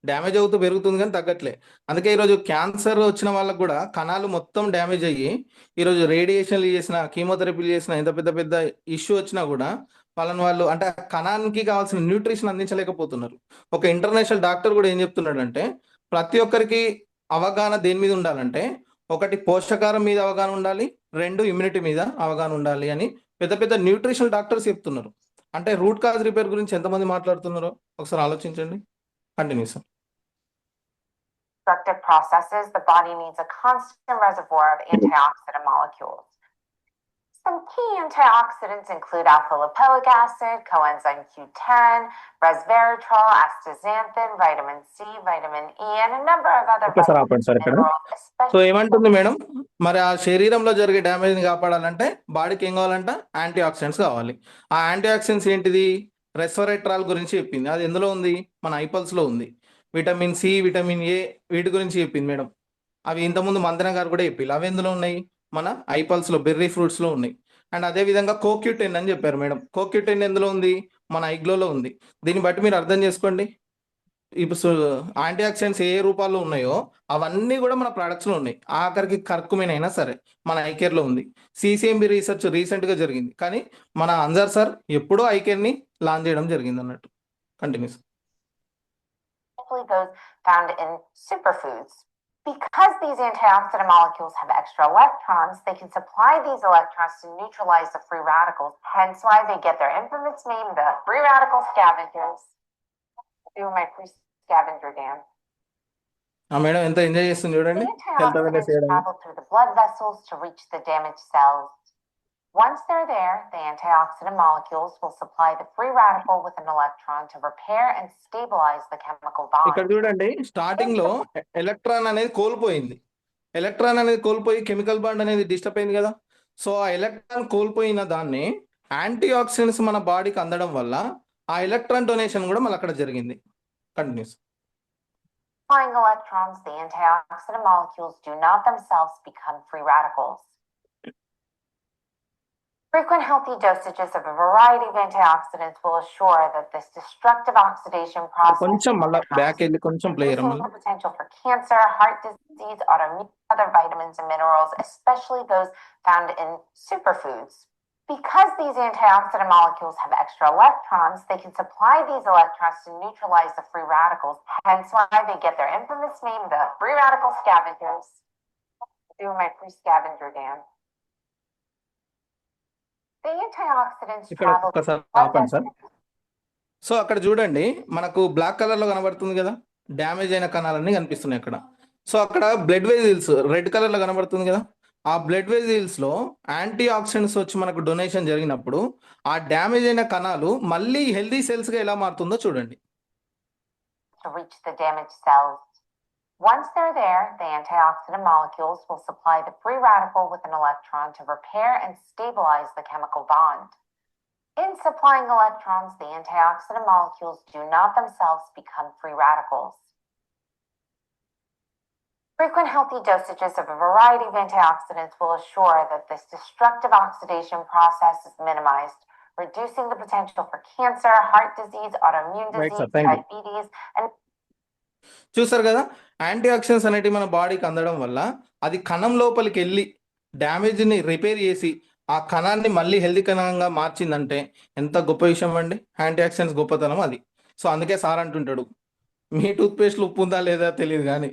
డ్యామేజ్ అవుతూ పెరుగుతుంది కానీ తగ్గట్లే. అందుకే ఈరోజు క్యాన్సర్ వచ్చిన వాళ్ళకు కూడా కణాలు మొత్తం డ్యామేజ్ అయ్యి ఈరోజు రేడియేషన్లు చేసిన, కీమోథెరపీలు చేసిన, ఎంత పెద్ద పెద్ద ఇష్యూ వచ్చినా కూడా వాళ్ళు అంటే ఆ కణానికి కావాల్సిన న్యూట్రిషన్ అందించలేకపోతున్నారు. ఒక ఇంటర్నేషనల్ డాక్టర్ కూడా ఏం చెప్తున్నాడంటే, ప్రతి ఒక్కరికి అవగాహన దేని మీద ఉండాలంటే, ఒకటి పోషకాహారం మీద అవగాహన ఉండాలి, 2 ఇమ్యూనిటీ మీద అవగాహన ఉండాలి అని పెద్ద పెద్ద న్యూట్రిషనల్ డాక్టర్స్ చెప్తున్నారు. అంటే రూట్ కాజ్ రిపేర్ గురించి ఎంతమంది మాట్లాడుతున్నారో ఒకసారి ఆలోచించండి. Continue sir. Destructive processes, the body needs a constant reservoir of antioxidant molecules. Some key antioxidants include alpha-lipoic acid, coenzyme Q10, resveratrol, astaxanthin, vitamin C, vitamin E, and a number of other ఒకసారి ఆపండి సార్ vitamins and ఇక్కడ. minerals, సో especially ఏమంటుంది మేడం, మరి ఆ శరీరంలో జరిగే డ్యామేజ్ని కాపాడాలంటే బాడీకి ఏం కావాలంట? యాంటీ ఆక్సిడెంట్స్ కావాలి. ఆ యాంటీ ఆక్సిడెంట్స్ ఏంటిది? రెస్వరెట్రాల్ గురించి చెప్పింది. అది ఎందులో ఉంది? మన ఐపల్స్లో ఉంది. విటమిన్ సి, విటమిన్ ఏ, వీటి గురించి చెప్పింది మేడం. అవి ఇంతకుముందు మందన గారు కూడా చెప్పి అవి ఎందులో ఉన్నాయి? మన ఐపల్స్లో, బెర్రీ ఫ్రూట్స్లో ఉన్నాయి. అండ్ అదే విధంగా కోక్యూటెన్ అని చెప్పారు మేడం. కోక్యూటెన్ ఎందులో ఉంది? మన ఐగ్లోలో ఉంది. దీన్ని బట్టి మీరు అర్థం చేసుకోండి, ఇప్పుడు యాంటీ ఆక్సిడెంట్స్ ఏ రూపాల్లో ఉన్నాయో అవన్నీ కూడా మన ప్రొడక్ట్స్లో ఉన్నాయి. ఆఖరికి కర్కుమిన్ అయినా సరే మన ఐకేర్లో ఉంది. సిసిఎంబి రీసెర్చ్ రీసెంట్గా జరిగింది, కానీ మన అన్సార్ సార్ ఎప్పుడో ఐకేర్ని లాంచ్ చేయడం జరిగింది అన్నట్టు. Continuous. those found in superfoods. Because these antioxidant molecules have extra electrons, they can supply these electrons to neutralize the free radicals, hence why they get their infamous name, the free radical scavengers. Do my free scavenger dance. Madam ఎంత ఎంజాయ్ చేస్తుంది చూడండి. Health awareness Antioxidants travel through the blood vessels to reach the damaged cells. Once they're there, the antioxidant molecules will supply the free radical with an electron to repair and stabilize the chemical ఇక్కడ bond. చూడండి, స్టార్టింగ్ లో ఎలక్ట్రాన్ అనేది కోల్పోయింది. ఎలక్ట్రాన్ అనేది కోల్పోయి కెమికల్ బాండ్ అనేది డిస్టర్బ్ అయింది కదా. సో ఆ ఎలక్ట్రాన్ కోల్పోయిన దాన్ని యాంటీ ఆక్సిడెంట్స్ మన బాడీకి అందడం వల్ల ఆ ఎలక్ట్రాన్ డొనేషన్ కూడా మళ్ళీ అక్కడ జరిగింది. Continuous. Supplying electrons, the antioxidant molecules do not themselves become free radicals. Frequent healthy dosages of a variety of antioxidants will assure that this destructive oxidation process కొంచెం మళ్ళీ బ్యాక్ వెళ్ళి కొంచెం player reducing the potential for cancer, heart disease, autoimmune, other vitamins and minerals, especially those found in superfoods. Because these antioxidant molecules have extra electrons, they can supply these electrons to neutralize the free radicals, hence why they get their infamous name, the free radical scavengers. Do my free scavenger dance. The antioxidants ఇక్కడ travel ఒక్కసారి ఆపండి సార్. సో అక్కడ చూడండి, మనకు బ్లాక్ కలర్ లో కనబడుతుంది కదా, డ్యామేజ్ అయిన కణాలన్నీ కనిపిస్తున్నాయి అక్కడ. సో అక్కడ బ్లడ్ వెజిల్స్ రెడ్ కలర్ లో కనబడుతుంది కదా, ఆ బ్లడ్ వెజిల్స్ లో యాంటీ ఆక్సిడెంట్స్ వచ్చి మనకు డొనేషన్ జరిగినప్పుడు ఆ డ్యామేజ్ అయిన కణాలు మళ్ళీ హెల్దీ సెల్స్ గా ఎలా మారుతుందో చూడండి. to reach the damaged cells. Once they're there, the antioxidant molecules will supply the free radical with an electron to repair and stabilize the chemical bond. In supplying electrons, the antioxidant molecules do not themselves become free radicals. Frequent healthy dosages of a variety of antioxidants will assure that this destructive oxidation process is minimized, reducing the potential for cancer, heart disease, autoimmune Right, disease, sir. Thank you. diabetes, and చూసారు కదా, యాంటీ ఆక్సిడెంట్స్ అనేటివి మన బాడీకి అందడం వల్ల అది కణం లోపలికి వెళ్ళి డ్యామేజ్ని రిపేర్ చేసి ఆ కణాన్ని మళ్ళీ హెల్దీ కణంగా మార్చిందంటే ఎంత గొప్ప విషయం అండి. యాంటీ ఆక్సిడెంట్స్ గొప్పతనం అది. సో అందుకే సార్ అంటుంటాడు, మీ టూత్పేస్ట్లో ఉప్పు ఉందా లేదా తెలియదు కానీ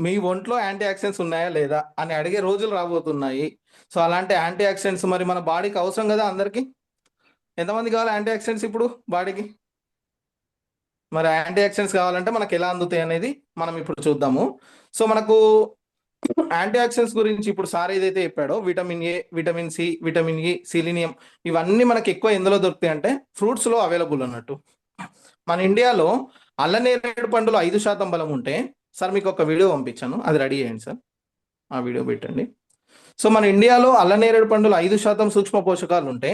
మీ ఒంట్లో యాంటీ ఆక్సిడెంట్స్ ఉన్నాయా లేదా అని అడిగే రోజులు రాబోతున్నాయి. సో అలాంటి యాంటీ ఆక్సిడెంట్స్ మరి మన బాడీకి అవసరం కదా అందరికీ. ఎంతమంది కావాలి యాంటీ ఆక్సిడెంట్స్ ఇప్పుడు బాడీకి? మరి యాంటీ ఆక్సిడెంట్స్ కావాలంటే మనకు ఎలా అందుతాయి అనేది మనం ఇప్పుడు చూద్దాము. సో మనకు యాంటీ ఆక్సిడెంట్స్ గురించి ఇప్పుడు సార్ ఏదైతే చెప్పాడో, vitamin A, vitamin C, vitamin E, selenium, ఇవన్నీ మనకి ఎక్కువ ఎందులో దొరుకుతాయి అంటే ఫ్రూట్స్లో అవైలబుల్ అన్నట్టు. మన ఇండియాలో అల్లనేరేడు పండులో 5% బలం ఉంటే, సార్ మీకు ఒక వీడియో పంపించాను, అది రెడీ చేయండి సార్, ఆ వీడియో పెట్టండి. సో మన ఇండియాలో అల్లనేరేడు పండులో 5% సూక్ష్మ పోషకాలు ఉంటే,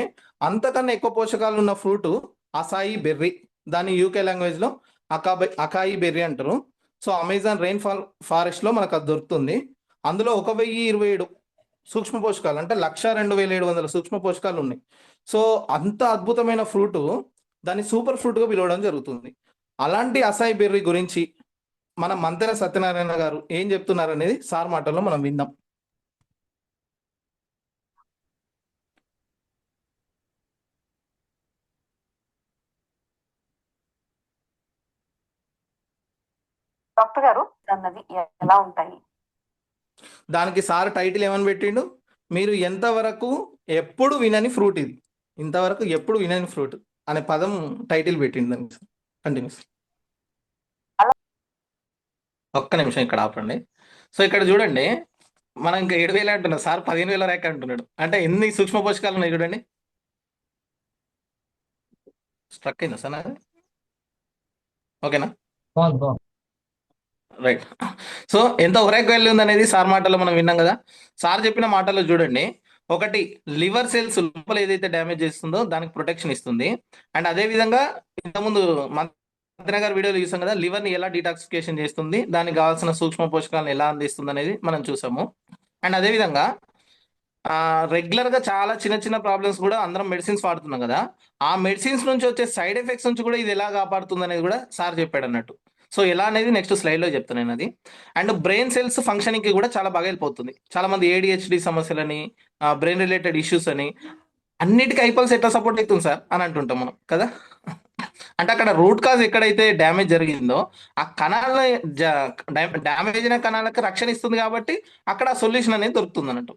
అంతకన్నా ఎక్కువ పోషకాలు ఉన్న ఫ్రూట్ అసాయి బెర్రీ, దాన్ని యూకే లాంగ్వేజ్లో అకాయి బెర్రీ అంటారు. సో అమెజాన్ రెయిన్ ఫారెస్ట్ లో మనకు అది దొరుకుతుంది. అందులో 1027 సూక్ష్మ పోషకాలు అంటే 1,02,700 సూక్ష్మ పోషకాలు ఉన్నాయి. సో అంత అద్భుతమైన ఫ్రూట్ దాన్ని సూపర్ ఫ్రూట్ గా పిలవడం జరుగుతుంది. అలాంటి అసాయి బెర్రీ గురించి మన మంతెన సత్యనారాయణ గారు ఏం చెప్తున్నారు అనేది సార్ మాటల్లో మనం విందాం. డాక్టర్ గారు అన్నది ఎలా ఉంటాయి? దానికి సార్ టైటిల్ ఏమని పెట్టిండు, మీరు ఎంతవరకు ఎప్పుడు వినని ఫ్రూట్ ఇది, ఇంతవరకు ఎప్పుడు వినని ఫ్రూట్ అనే పదం టైటిల్ పెట్టిండు దానికి. కంటిన్యూస్ ఒక్క నిమిషం ఇక్కడ ఆపండి. సో ఇక్కడ చూడండి, మనం ఇంకా 7,000 అంటున్నాం, సార్ 15,000 ర్యాక్ అంటున్నాడు. అంటే ఎన్ని సూక్ష్మ పోషకాలు ఉన్నాయి చూడండి. స్ట్రక్ అయిందా సార్ నాది? ఓకేనా, బాగుంది. రైట్. సో ఎంత ఒరేక్ వాల్యూ ఉంది అనేది సార్ మాటల్లో మనం విన్నాం కదా. సార్ చెప్పిన మాటల్లో చూడండి, ఒకటి లివర్ సెల్స్ లోపల ఏదైతే డ్యామేజ్ చేస్తుందో దానికి ప్రొటెక్షన్ ఇస్తుంది. అండ్ అదే విధంగా ఇంతకుముందు మంత్రి గారి వీడియోలో చూసాం కదా, లివర్ ని ఎలా డీటాక్సిఫికేషన్ చేస్తుంది, దానికి కావాల్సిన సూక్ష్మ పోషకాలను ఎలా అందిస్తుంది అనేది మనం చూసాము. అండ్ అదే విధంగా రెగ్యులర్ గా చాలా చిన్న చిన్న ప్రాబ్లమ్స్ కూడా అందరం మెడిసిన్స్ వాడుతున్నాం కదా, ఆ మెడిసిన్స్ నుంచి వచ్చే సైడ్ ఎఫెక్ట్స్ నుంచి కూడా ఇది ఎలా కాపాడుతుంది అనేది కూడా సార్ చెప్పాడు అన్నట్టు. సో ఎలా అనేది నెక్స్ట్ స్లైడ్ లో చెప్తాను నేను అది. అండ్ బ్రెయిన్ సెల్స్ ఫంక్షనింగ్ కి కూడా చాలా బాగా వెళ్ళిపోతుంది. చాలా మంది ADHD సమస్యలని, బ్రెయిన్ రిలేటెడ్ ఇష్యూస్ అని, అన్నిటికీ ఐపల్స్ ఎట్లా సపోర్ట్ అవుతుంది సార్ అని అంటుంటాం మనం కదా. అంటే అక్కడ రూట్ కాజ్ ఎక్కడైతే డ్యామేజ్ జరిగిందో ఆ కణాల డ్యామేజ్ అయిన కణాలకు రక్షణ ఇస్తుంది కాబట్టి అక్కడ సొల్యూషన్ అనేది దొరుకుతుంది అన్నట్టు.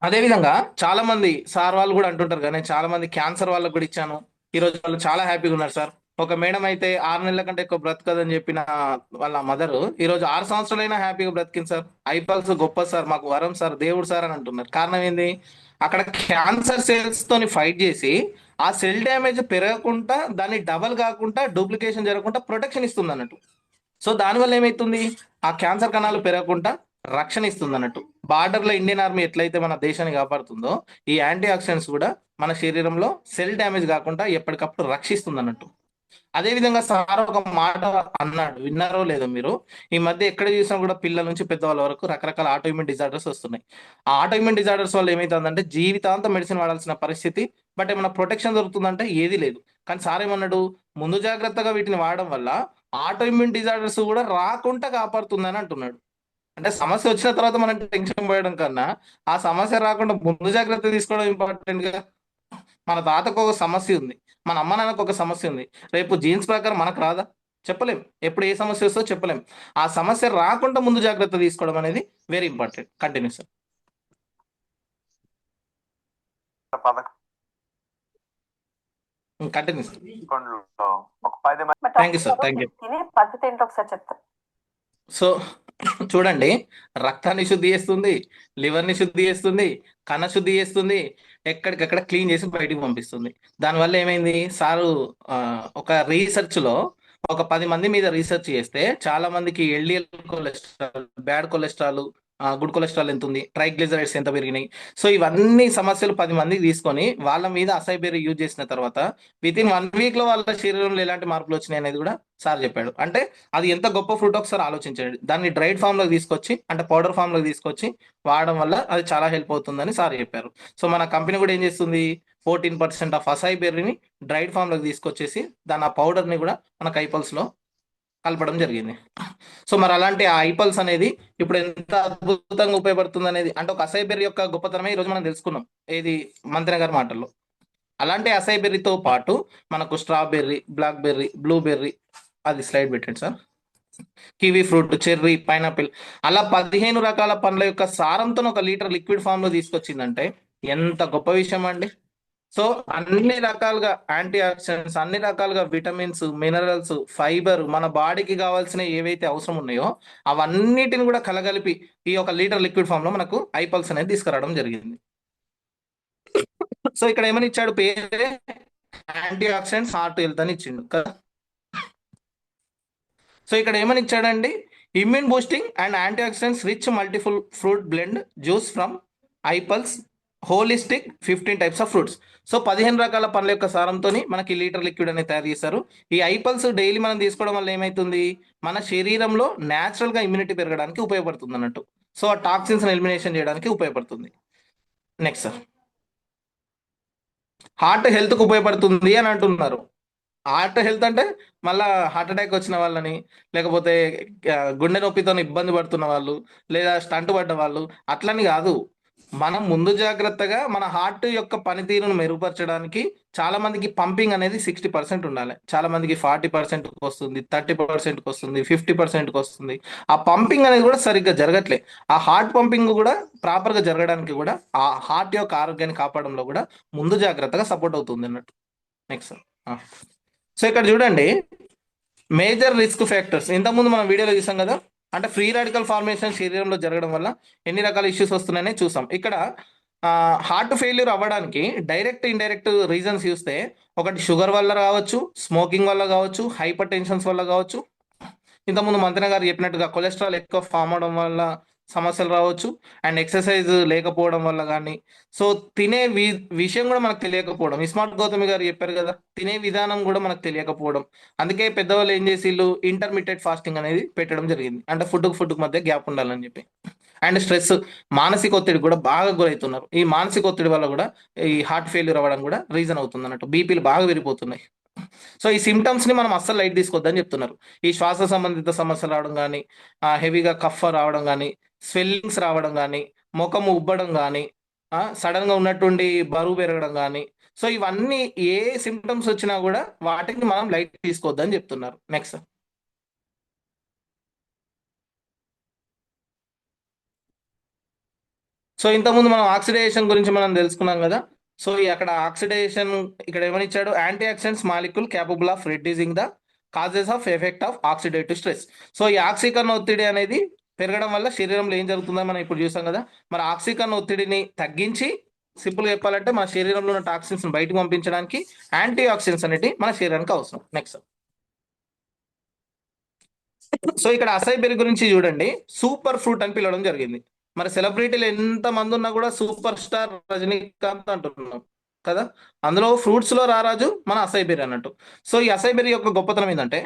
అదేవిధంగా చాలా మంది సార్ వాళ్ళు కూడా అంటుంటారు కానీ, చాలా మంది క్యాన్సర్ వాళ్ళకు కూడా ఇచ్చాను, ఈ రోజు వాళ్ళు చాలా హ్యాపీగా ఉన్నారు సార్. ఒక మేడం అయితే 6 నెలల కంటే ఎక్కువ బ్రతకదని చెప్పిన వాళ్ళ మదర్ ఈ రోజు 6 సంవత్సరాలైనా హ్యాపీగా బ్రతికింది సార్. ఐపల్స్ గొప్ప సార్, మాకు వరం సార్, దేవుడు సార్ అని అంటున్నారు. కారణం ఏంది, అక్కడ క్యాన్సర్ సెల్స్ తోని ఫైట్ చేసి ఆ సెల్ డ్యామేజ్ పెరగకుండా, దాన్ని డబల్ కాకుండా, డూప్లికేషన్ జరగకుండా ప్రొటెక్షన్ ఇస్తుంది అన్నట్టు. సో దానివల్ల ఏమైతుంది, ఆ క్యాన్సర్ కణాలు పెరగకుండా రక్షణ ఇస్తుంది అన్నట్టు. బార్డర్ లో ఇండియన్ ఆర్మీ ఎట్లయితే మన దేశాన్ని కాపాడుతుందో, ఈ యాంటీ ఆక్సిడెంట్స్ కూడా మన శరీరంలో సెల్ డ్యామేజ్ కాకుండా ఎప్పటికప్పుడు రక్షిస్తుంది అన్నట్టు. అదే విధంగా సార్ ఒక మాట అన్నాడు, విన్నారో లేదో మీరు, ఈ మధ్య ఎక్కడ చూసినా కూడా పిల్లల నుంచి పెద్దవాళ్ళ వరకు రకరకాల ఆటోఇమ్యూన్ డిజార్డర్స్ వస్తున్నాయి. ఆ ఆటోఇమ్యూన్ డిజార్డర్స్ వల్ల ఏమైతుందంటే జీవితాంతం మెడిసిన్ వాడాల్సిన పరిస్థితి, బట్ ఏమైనా ప్రొటెక్షన్ దొరుకుతుందంటే ఏది లేదు. కానీ సార్ ఏమన్నాడు, ముందు జాగ్రత్తగా వీటిని వాడడం వల్ల ఆటోఇమ్యూన్ డిజార్డర్స్ కూడా రాకుండా కాపాడుతుందని అంటున్నాడు. అంటే సమస్య వచ్చిన తర్వాత మనం టెన్షన్ పోయడం కన్నా ఆ సమస్య రాకుండా ముందు జాగ్రత్త తీసుకోవడం ఇంపార్టెంట్ గా. మన తాతకు ఒక సమస్య ఉంది, మన అమ్మ నాన్నకు ఒక సమస్య ఉంది, రేపు జీన్స్ ప్రకారం మనకు రాదా, చెప్పలేం. ఎప్పుడు ఏ సమస్య వస్తుందో చెప్పలేం. ఆ సమస్య రాకుండా ముందు జాగ్రత్త తీసుకోవడం అనేది very important. Continue sir. Continue sir. పదకొండులో ఒక 10 మంది మరి thank you sir, thank you. తినే పద్ధతి ఏంటో ఒకసారి చెప్తారు? సో చూడండి, రక్తాన్ని శుద్ధి చేస్తుంది, లివర్ని శుద్ధి చేస్తుంది, కణ శుద్ధి చేస్తుంది, ఎక్కడికక్కడ క్లీన్ చేసి బయటికి పంపిస్తుంది. దానివల్ల ఏమైంది, సారు ఒక రీసెర్చ్ లో ఒక 10 మంది మీద రీసెర్చ్ చేస్తే చాలా మందికి LDL cholesterol, bad cholesterol, good cholesterol ఎంత ఉంది, ట్రైగ్లిజరైడ్స్ ఎంత పెరిగినాయి. సో ఇవన్నీ సమస్యలు 10 మందికి తీసుకొని వాళ్ళ మీద అసై బెర్రీ యూజ్ చేసిన తర్వాత విత్ ఇన్ 1 వీక్ లో వాళ్ళ శరీరంలో ఎలాంటి మార్పులు వచ్చినాయి అనేది కూడా సార్ చెప్పాడు. అంటే అది ఎంత గొప్ప ఫ్రూట్ ఒకసారి ఆలోచించండి. దాన్ని డ్రైడ్ ఫామ్ లోకి తీసుకొచ్చి, అంటే పౌడర్ ఫామ్ లోకి తీసుకొచ్చి వాడడం వల్ల అది చాలా హెల్ప్ అవుతుందని సార్ చెప్పారు. సో మన కంపెనీ కూడా ఏం చేస్తుంది, 14% ఆఫ్ అసై బెర్రీని డ్రైడ్ ఫామ్ లోకి తీసుకొచ్చేసి దాని ఆ పౌడర్ ని కూడా మన ఐపల్స్ లో కలపడం జరిగింది. సో మరి అలాంటి ఆ ఐపల్స్ అనేది ఇప్పుడు ఎంత అద్భుతంగా ఉపయోగపడుతుంది అనేది, అంటే ఒక అసై బెర్రీ యొక్క గొప్పతనమే ఈ రోజు మనం తెలుసుకున్నాం, ఏది మంత్రి గారి మాటల్లో. అలాంటి అసై బెర్రీతో పాటు మనకు స్ట్రాబెర్రీ, బ్లాక్ బెర్రీ, బ్లూబెర్రీ, అది స్లైడ్ పెట్టండి sir, kiwi fruit, cherry, pineapple, అలా 15 రకాల పండ్ల యొక్క సారంతో 1 లీటర్ లిక్విడ్ ఫామ్ లో తీసుకొచ్చిందంటే ఎంత గొప్ప విషయం అండి. సో అన్ని రకాలుగా యాంటీ ఆక్సిడెంట్స్, అన్ని రకాలుగా విటమిన్స్, మినరల్స్, ఫైబర్, మన బాడీకి కావాల్సిన ఏవైతే అవసరం ఉన్నాయో అవన్నిటిని కూడా కలగలిపి ఈ 1 లీటర్ లిక్విడ్ ఫామ్ లో మనకు ఐపల్స్ అనేది తీసుకురావడం జరిగింది. సో ఇక్కడ ఏమని ఇచ్చాడు, పేరే యాంటీ ఆక్సిడెంట్స్ హార్ట్ హెల్త్ అని ఇచ్చిండు కదా. సో ఇక్కడ ఏమని ఇచ్చాడండి, immune boosting and antioxidants rich multiple fruit blend juice from iPulse holistic 15 types of fruits. So 15 రకాల పండ్ల యొక్క సారంతో మనకి లీటర్ లిక్విడ్ అనేది తయారు చేశారు. ఈ ఐపల్స్ డైలీ మనం తీసుకోవడం వల్ల ఏమవుతుంది, మన శరీరంలో న్యాచురల్ గా ఇమ్యూనిటీ పెరగడానికి ఉపయోగపడుతుంది అన్నట్టు. సో ఆ టాక్సిన్స్ ఎలిమినేషన్ చేయడానికి ఉపయోగపడుతుంది. నెక్స్ట్ సార్, హార్ట్ హెల్త్ కు ఉపయోగపడుతుంది అని అంటున్నారు. హార్ట్ హెల్త్ అంటే మళ్ళా హార్ట్ అటాక్ వచ్చిన వాళ్ళని, లేకపోతే గుండె నొప్పితో ఇబ్బంది పడుతున్న వాళ్ళు, లేదా స్టంట్ పడ్డ వాళ్ళు అట్లని కాదు. మనం ముందు జాగ్రత్తగా మన హార్ట్ యొక్క పనితీరును మెరుగుపరచడానికి చాలా మందికి పంపింగ్ అనేది 60% ఉండాలి. చాలా మందికి 40% వస్తుంది, 30% వస్తుంది, 50% వస్తుంది. ఆ పంపింగ్ అనేది కూడా సరిగ్గా జరగట్లే. ఆ హార్ట్ పంపింగ్ కూడా ప్రాపర్ గా జరగడానికి కూడా ఆ హార్ట్ యొక్క ఆరోగ్యాన్ని కాపాడంలో కూడా ముందు జాగ్రత్తగా సపోర్ట్ అవుతుంది అన్నట్టు. నెక్స్ట్ సో ఇక్కడ చూడండి, మేజర్ రిస్క్ ఫ్యాక్టర్స్ ఇంతకుముందు మనం వీడియోలో చూసాం కదా, అంటే ఫ్రీ రాడికల్ ఫార్మేషన్ శరీరంలో జరగడం వల్ల ఎన్ని రకాల ఇష్యూస్ వస్తున్నాయని చూసాం. ఇక్కడ హార్ట్ ఫెయిల్యూర్ అవ్వడానికి డైరెక్ట్ ఇండైరెక్ట్ రీజన్స్ చూస్తే, ఒకటి షుగర్ వల్ల కావచ్చు, స్మోకింగ్ వల్ల కావచ్చు, హైపర్ టెన్షన్స్ వల్ల కావచ్చు, ఇంతకుముందు మంత్రి గారు చెప్పినట్టుగా కొలెస్ట్రాల్ ఎక్కువ ఫామ్ అవడం వల్ల సమస్యలు రావచ్చు, అండ్ ఎక్సర్సైజ్ లేకపోవడం వల్ల కానీ. సో తినే విషయం కూడా మనకు తెలియకపోవడం, ఇస్మార్ట్ గౌతమి గారు చెప్పారు కదా, తినే విధానం కూడా మనకు తెలియకపోవడం. అందుకే పెద్దవాళ్ళు ఏం చేసిళ్ళు, ఇంటర్మీడియట్ ఫాస్టింగ్ అనేది పెట్టడం జరిగింది, అంటే ఫుడ్కు మధ్య గ్యాప్ ఉండాలని చెప్పి. అండ్ స్ట్రెస్, మానసిక ఒత్తిడి కూడా బాగా గురవుతున్నారు. ఈ మానసిక ఒత్తిడి వల్ల కూడా ఈ హార్ట్ ఫెయిల్యూర్ అవ్వడం కూడా రీజన్ అవుతుంది అన్నట్టు. బీపీలు బాగా పెరిగిపోతున్నాయి. సో ఈ సిమ్టమ్స్ ని మనం అస్సలు లైట్ తీసుకోవద్దని చెప్తున్నారు. ఈ శ్వాస సంబంధిత సమస్యలు రావడం కానీ, హెవీగా కఫ్ రావడం కానీ, స్వెల్లింగ్స్ రావడం కానీ, ముఖం ఉబ్బడం కానీ, సడన్ గా ఉన్నటువంటి బరువు పెరగడం కానీ. సో ఇవన్నీ ఏ సిమ్టమ్స్ వచ్చినా కూడా వాటిని మనం లైట్ తీసుకోవద్దని చెప్తున్నారు. నెక్స్ట్, సో ఇంతకుముందు మనం ఆక్సిడేషన్ గురించి మనం తెలుసుకున్నాం కదా. సో అక్కడ ఆక్సిడేషన్ ఇక్కడ ఏమని ఇచ్చాడు, antioxidants molecule capable of reducing the causes of effect of oxidative stress. So ఈ ఆక్సీకరణ ఒత్తిడి అనేది పెరగడం వల్ల శరీరంలో ఏం జరుగుతుందో మనం ఇప్పుడు చూసాం కదా. మరి ఆక్సీకరణ ఒత్తిడిని తగ్గించి, సింపుల్ గా చెప్పాలంటే మన శరీరంలో ఉన్న టాక్సిన్స్ బయటకు పంపించడానికి యాంటీ ఆక్సిడెంట్స్ అనేవి మన శరీరానికి అవసరం. నెక్స్ట్, సో ఇక్కడ అసై బెర్రీ గురించి చూడండి, సూపర్ ఫ్రూట్ అని పిలవడం జరిగింది. మరి సెలబ్రిటీలు ఎంత మంది ఉన్నా కూడా సూపర్ స్టార్ రజనీకాంత్ అంటున్నాం కదా, అందులో ఫ్రూట్స్ లో రారాజు మన అసై బెర్రీ అన్నట్టు. సో ఈ అసై బెర్రీ యొక్క గొప్పతనం ఏంటంటే,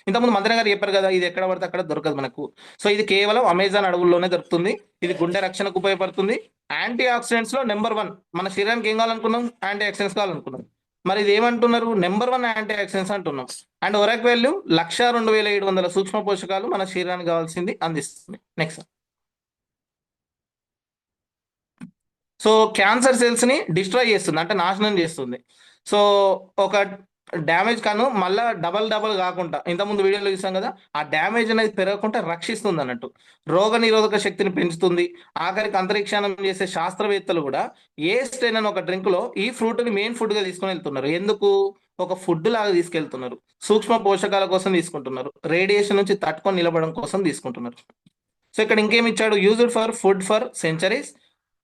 ఇంతకుముందు మంత్రి గారు చెప్పారు కదా, ఇది ఎక్కడ పడితే అక్కడ దొరకదు మనకు. సో ఇది కేవలం అమెజాన్ అడవుల్లోనే దొరుకుతుంది. ఇది గుండె రక్షణకు ఉపయోగపడుతుంది. యాంటీ ఆక్సిడెంట్స్ లో నెంబర్ 1. మన శరీరానికి ఏం కావాలనుకున్నాం, యాంటీ ఆక్సిడెంట్స్ కావాలనుకున్నాం. మరి ఇది ఏమంటున్నారు, నెంబర్ 1 యాంటీ ఆక్సిడెంట్స్ అంటున్నాం. అండ్ ఒరాక్ వాల్యూ 1,02,700 సూక్ష్మ పోషకాలు మన శరీరానికి కావాల్సింది అందిస్తుంది. నెక్స్ట్, సో క్యాన్సర్ సెల్స్ ని డిస్ట్రాయ్ చేస్తుంది, అంటే నాశనం చేస్తుంది. సో ఒక డ్యామేజ్ కాను మళ్ళా డబల్ కాకుండా, ఇంతకుముందు వీడియోలో చూసాం కదా, ఆ డ్యామేజ్ అనేది పెరగకుండా రక్షిస్తుంది అన్నట్టు. రోగ నిరోధక శక్తిని పెంచుతుంది. ఆఖరికి అంతరిక్షానం చేసే శాస్త్రవేత్తలు కూడా ఏ స్టెయిన్ అని ఒక డ్రింక్ లో ఈ ఫ్రూట్ ని మెయిన్ ఫుడ్ గా తీసుకుని వెళ్తున్నారు. ఎందుకు, ఒక ఫుడ్ లాగా తీసుకెళ్తున్నారు. సూక్ష్మ పోషకాల కోసం తీసుకుంటున్నారు, రేడియేషన్ నుంచి తట్టుకొని నిలబడడం కోసం తీసుకుంటున్నారు. సో ఇక్కడ ఇంకేమి ఇచ్చాడు, used for food for centuries,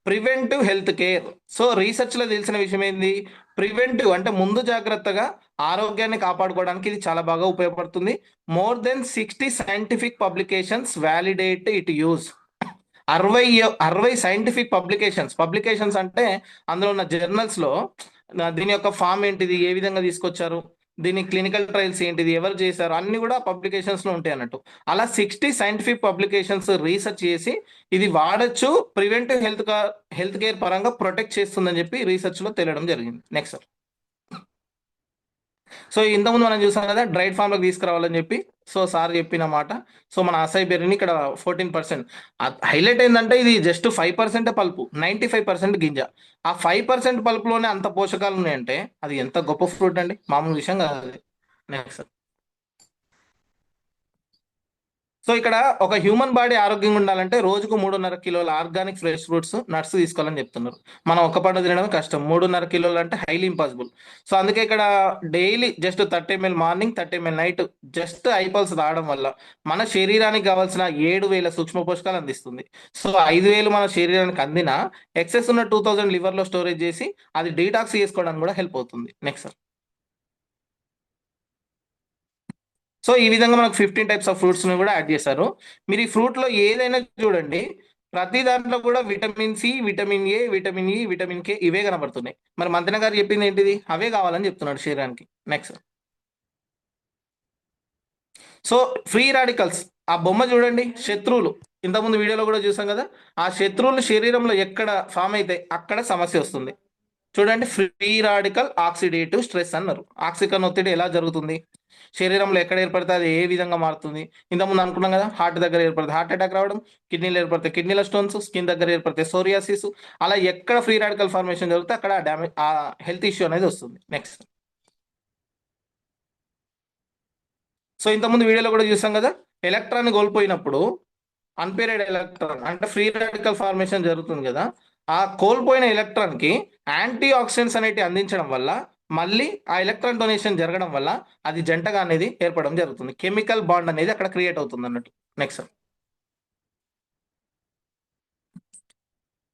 preventive health care. So research లో తెలిసిన విషయం ఏంది, ప్రివెంటివ్ అంటే ముందు జాగ్రత్తగా ఆరోగ్యాన్ని కాపాడుకోవడానికి ఇది చాలా బాగా ఉపయోగపడుతుంది. More than 60 scientific publications validate it use. 60 scientific publications అంటే అందులో ఉన్న జర్నల్స్ లో దీని యొక్క ఫామ్ ఏంటిది, ఏ విధంగా తీసుకొచ్చారు, దీని క్లినికల్ ట్రయల్స్ ఏంటిది, ఎవరు చేశారు, అన్ని కూడా పబ్లికేషన్స్ లో ఉంటాయి అన్నట్టు. అలా 60 సైంటిఫిక్ పబ్లికేషన్స్ రీసెర్చ్ చేసి ఇది వాడచ్చు, ప్రివెంటివ్ హెల్త్ కేర్ పరంగా ప్రొటెక్ట్ చేస్తుందని చెప్పి రీసెర్చ్ లో తెలియడం జరిగింది. నెక్స్ట్, సో ఇంతకుముందు మనం చూసాం కదా, డ్రైడ్ ఫామ్ లోకి తీసుకురావాలని చెప్పి. సో సార్ చెప్పిన మాట. సో మన అసై బెర్రీని ఇక్కడ 14%. హైలైట్ ఏంటంటే ఇది జస్ట్ 5% పల్పు, 95% గింజ. ఆ 5% పల్పులోనే అంత పోషకాలు ఉన్నాయంటే అది ఎంత గొప్ప ఫ్రూట్ అండి, మామూలు విషయం కాదు. నెక్స్ట్, సో ఇక్కడ ఒక హ్యూమన్ బాడీ ఆరోగ్యంగా ఉండాలంటే రోజుకు 3.5 కిలోల ఆర్గానిక్ ఫ్రెష్ ఫ్రూట్స్, నట్స్ తీసుకోవాలని చెప్తున్నారు. మనం ఒక పండు తినడం కష్టం, 3.5 కిలోలు అంటే హైలీ ఇంపాసిబుల్. సో అందుకే ఇక్కడ daily just 30 ml morning, 30 ml night just iPulse తాగడం వల్ల మన శరీరానికి కావాల్సిన 7,000 సూక్ష్మ పోషకాలు అందిస్తుంది. సో 5,000 మన శరీరానికి అందిన ఎక్సెస్ ఉన్న 2,000 లివర్ లో స్టోరేజ్ చేసి అది డీటాక్స్ చేసుకోవడానికి కూడా హెల్ప్ అవుతుంది. నెక్స్ట్, సో ఈ విధంగా మనకు 15 టైప్స్ ఆఫ్ ఫ్రూట్స్ ని కూడా యాడ్ చేశారు. మీరు ఈ ఫ్రూట్ లో ఏదైనా చూడండి, ప్రతి దాంట్లో కూడా vitamin C, vitamin A, vitamin E, vitamin K ఇవే కనబడుతున్నాయి. మరి మంతెన గారు చెప్పింది ఏంటిది? అవే కావాలని చెప్తున్నాడు శరీరానికి. నెక్స్ట్, సో ఫ్రీ రాడికల్స్, ఆ బొమ్మ చూడండి, శత్రువులు. ఇంతకుముందు వీడియోలో కూడా చూసాం కదా, ఆ శత్రువులు శరీరంలో ఎక్కడ ఫామ్ అయితే అక్కడ సమస్య వస్తుంది. చూడండి, ఫ్రీ రాడికల్ ఆక్సిడేటివ్ స్ట్రెస్ అన్నారు. ఆక్సికరణ ఒత్తిడి ఎలా జరుగుతుంది, శరీరంలో ఎక్కడ ఏర్పడితే అది ఏ విధంగా మారుతుంది. ఇంతకుముందు అనుకున్నాం కదా, హార్ట్ దగ్గర ఏర్పడితే హార్ట్ అటాక్ రావడం, కిడ్నీలో ఏర్పడితే కిడ్నీల స్టోన్స్, స్కిన్ దగ్గర ఏర్పడితే సోరియాసిస్. అలా ఎక్కడ ఫ్రీ రాడికల్ ఫార్మేషన్ జరిగితే అక్కడ డ్యామేజ్, ఆ హెల్త్ ఇష్యూ అనేది వస్తుంది. నెక్స్ట్, సో ఇంతకుముందు వీడియోలో కూడా చూసాం కదా, ఎలక్ట్రాన్ కోల్పోయినప్పుడు అన్పేరెడ్ ఎలక్ట్రాన్ అంటే ఫ్రీ రాడికల్ ఫార్మేషన్ జరుగుతుంది కదా, ఆ కోల్పోయిన ఎలక్ట్రాన్ కి యాంటీ ఆక్సిడెంట్స్ అనేవి అందించడం వల్ల మళ్ళీ ఆ ఎలక్ట్రాన్ డొనేషన్ జరగడం వల్ల అది జంటగా అనేది ఏర్పడడం జరుగుతుంది. కెమికల్ బాండ్ అనేది అక్కడ క్రియేట్ అవుతుంది అన్నట్టు. నెక్స్ట్,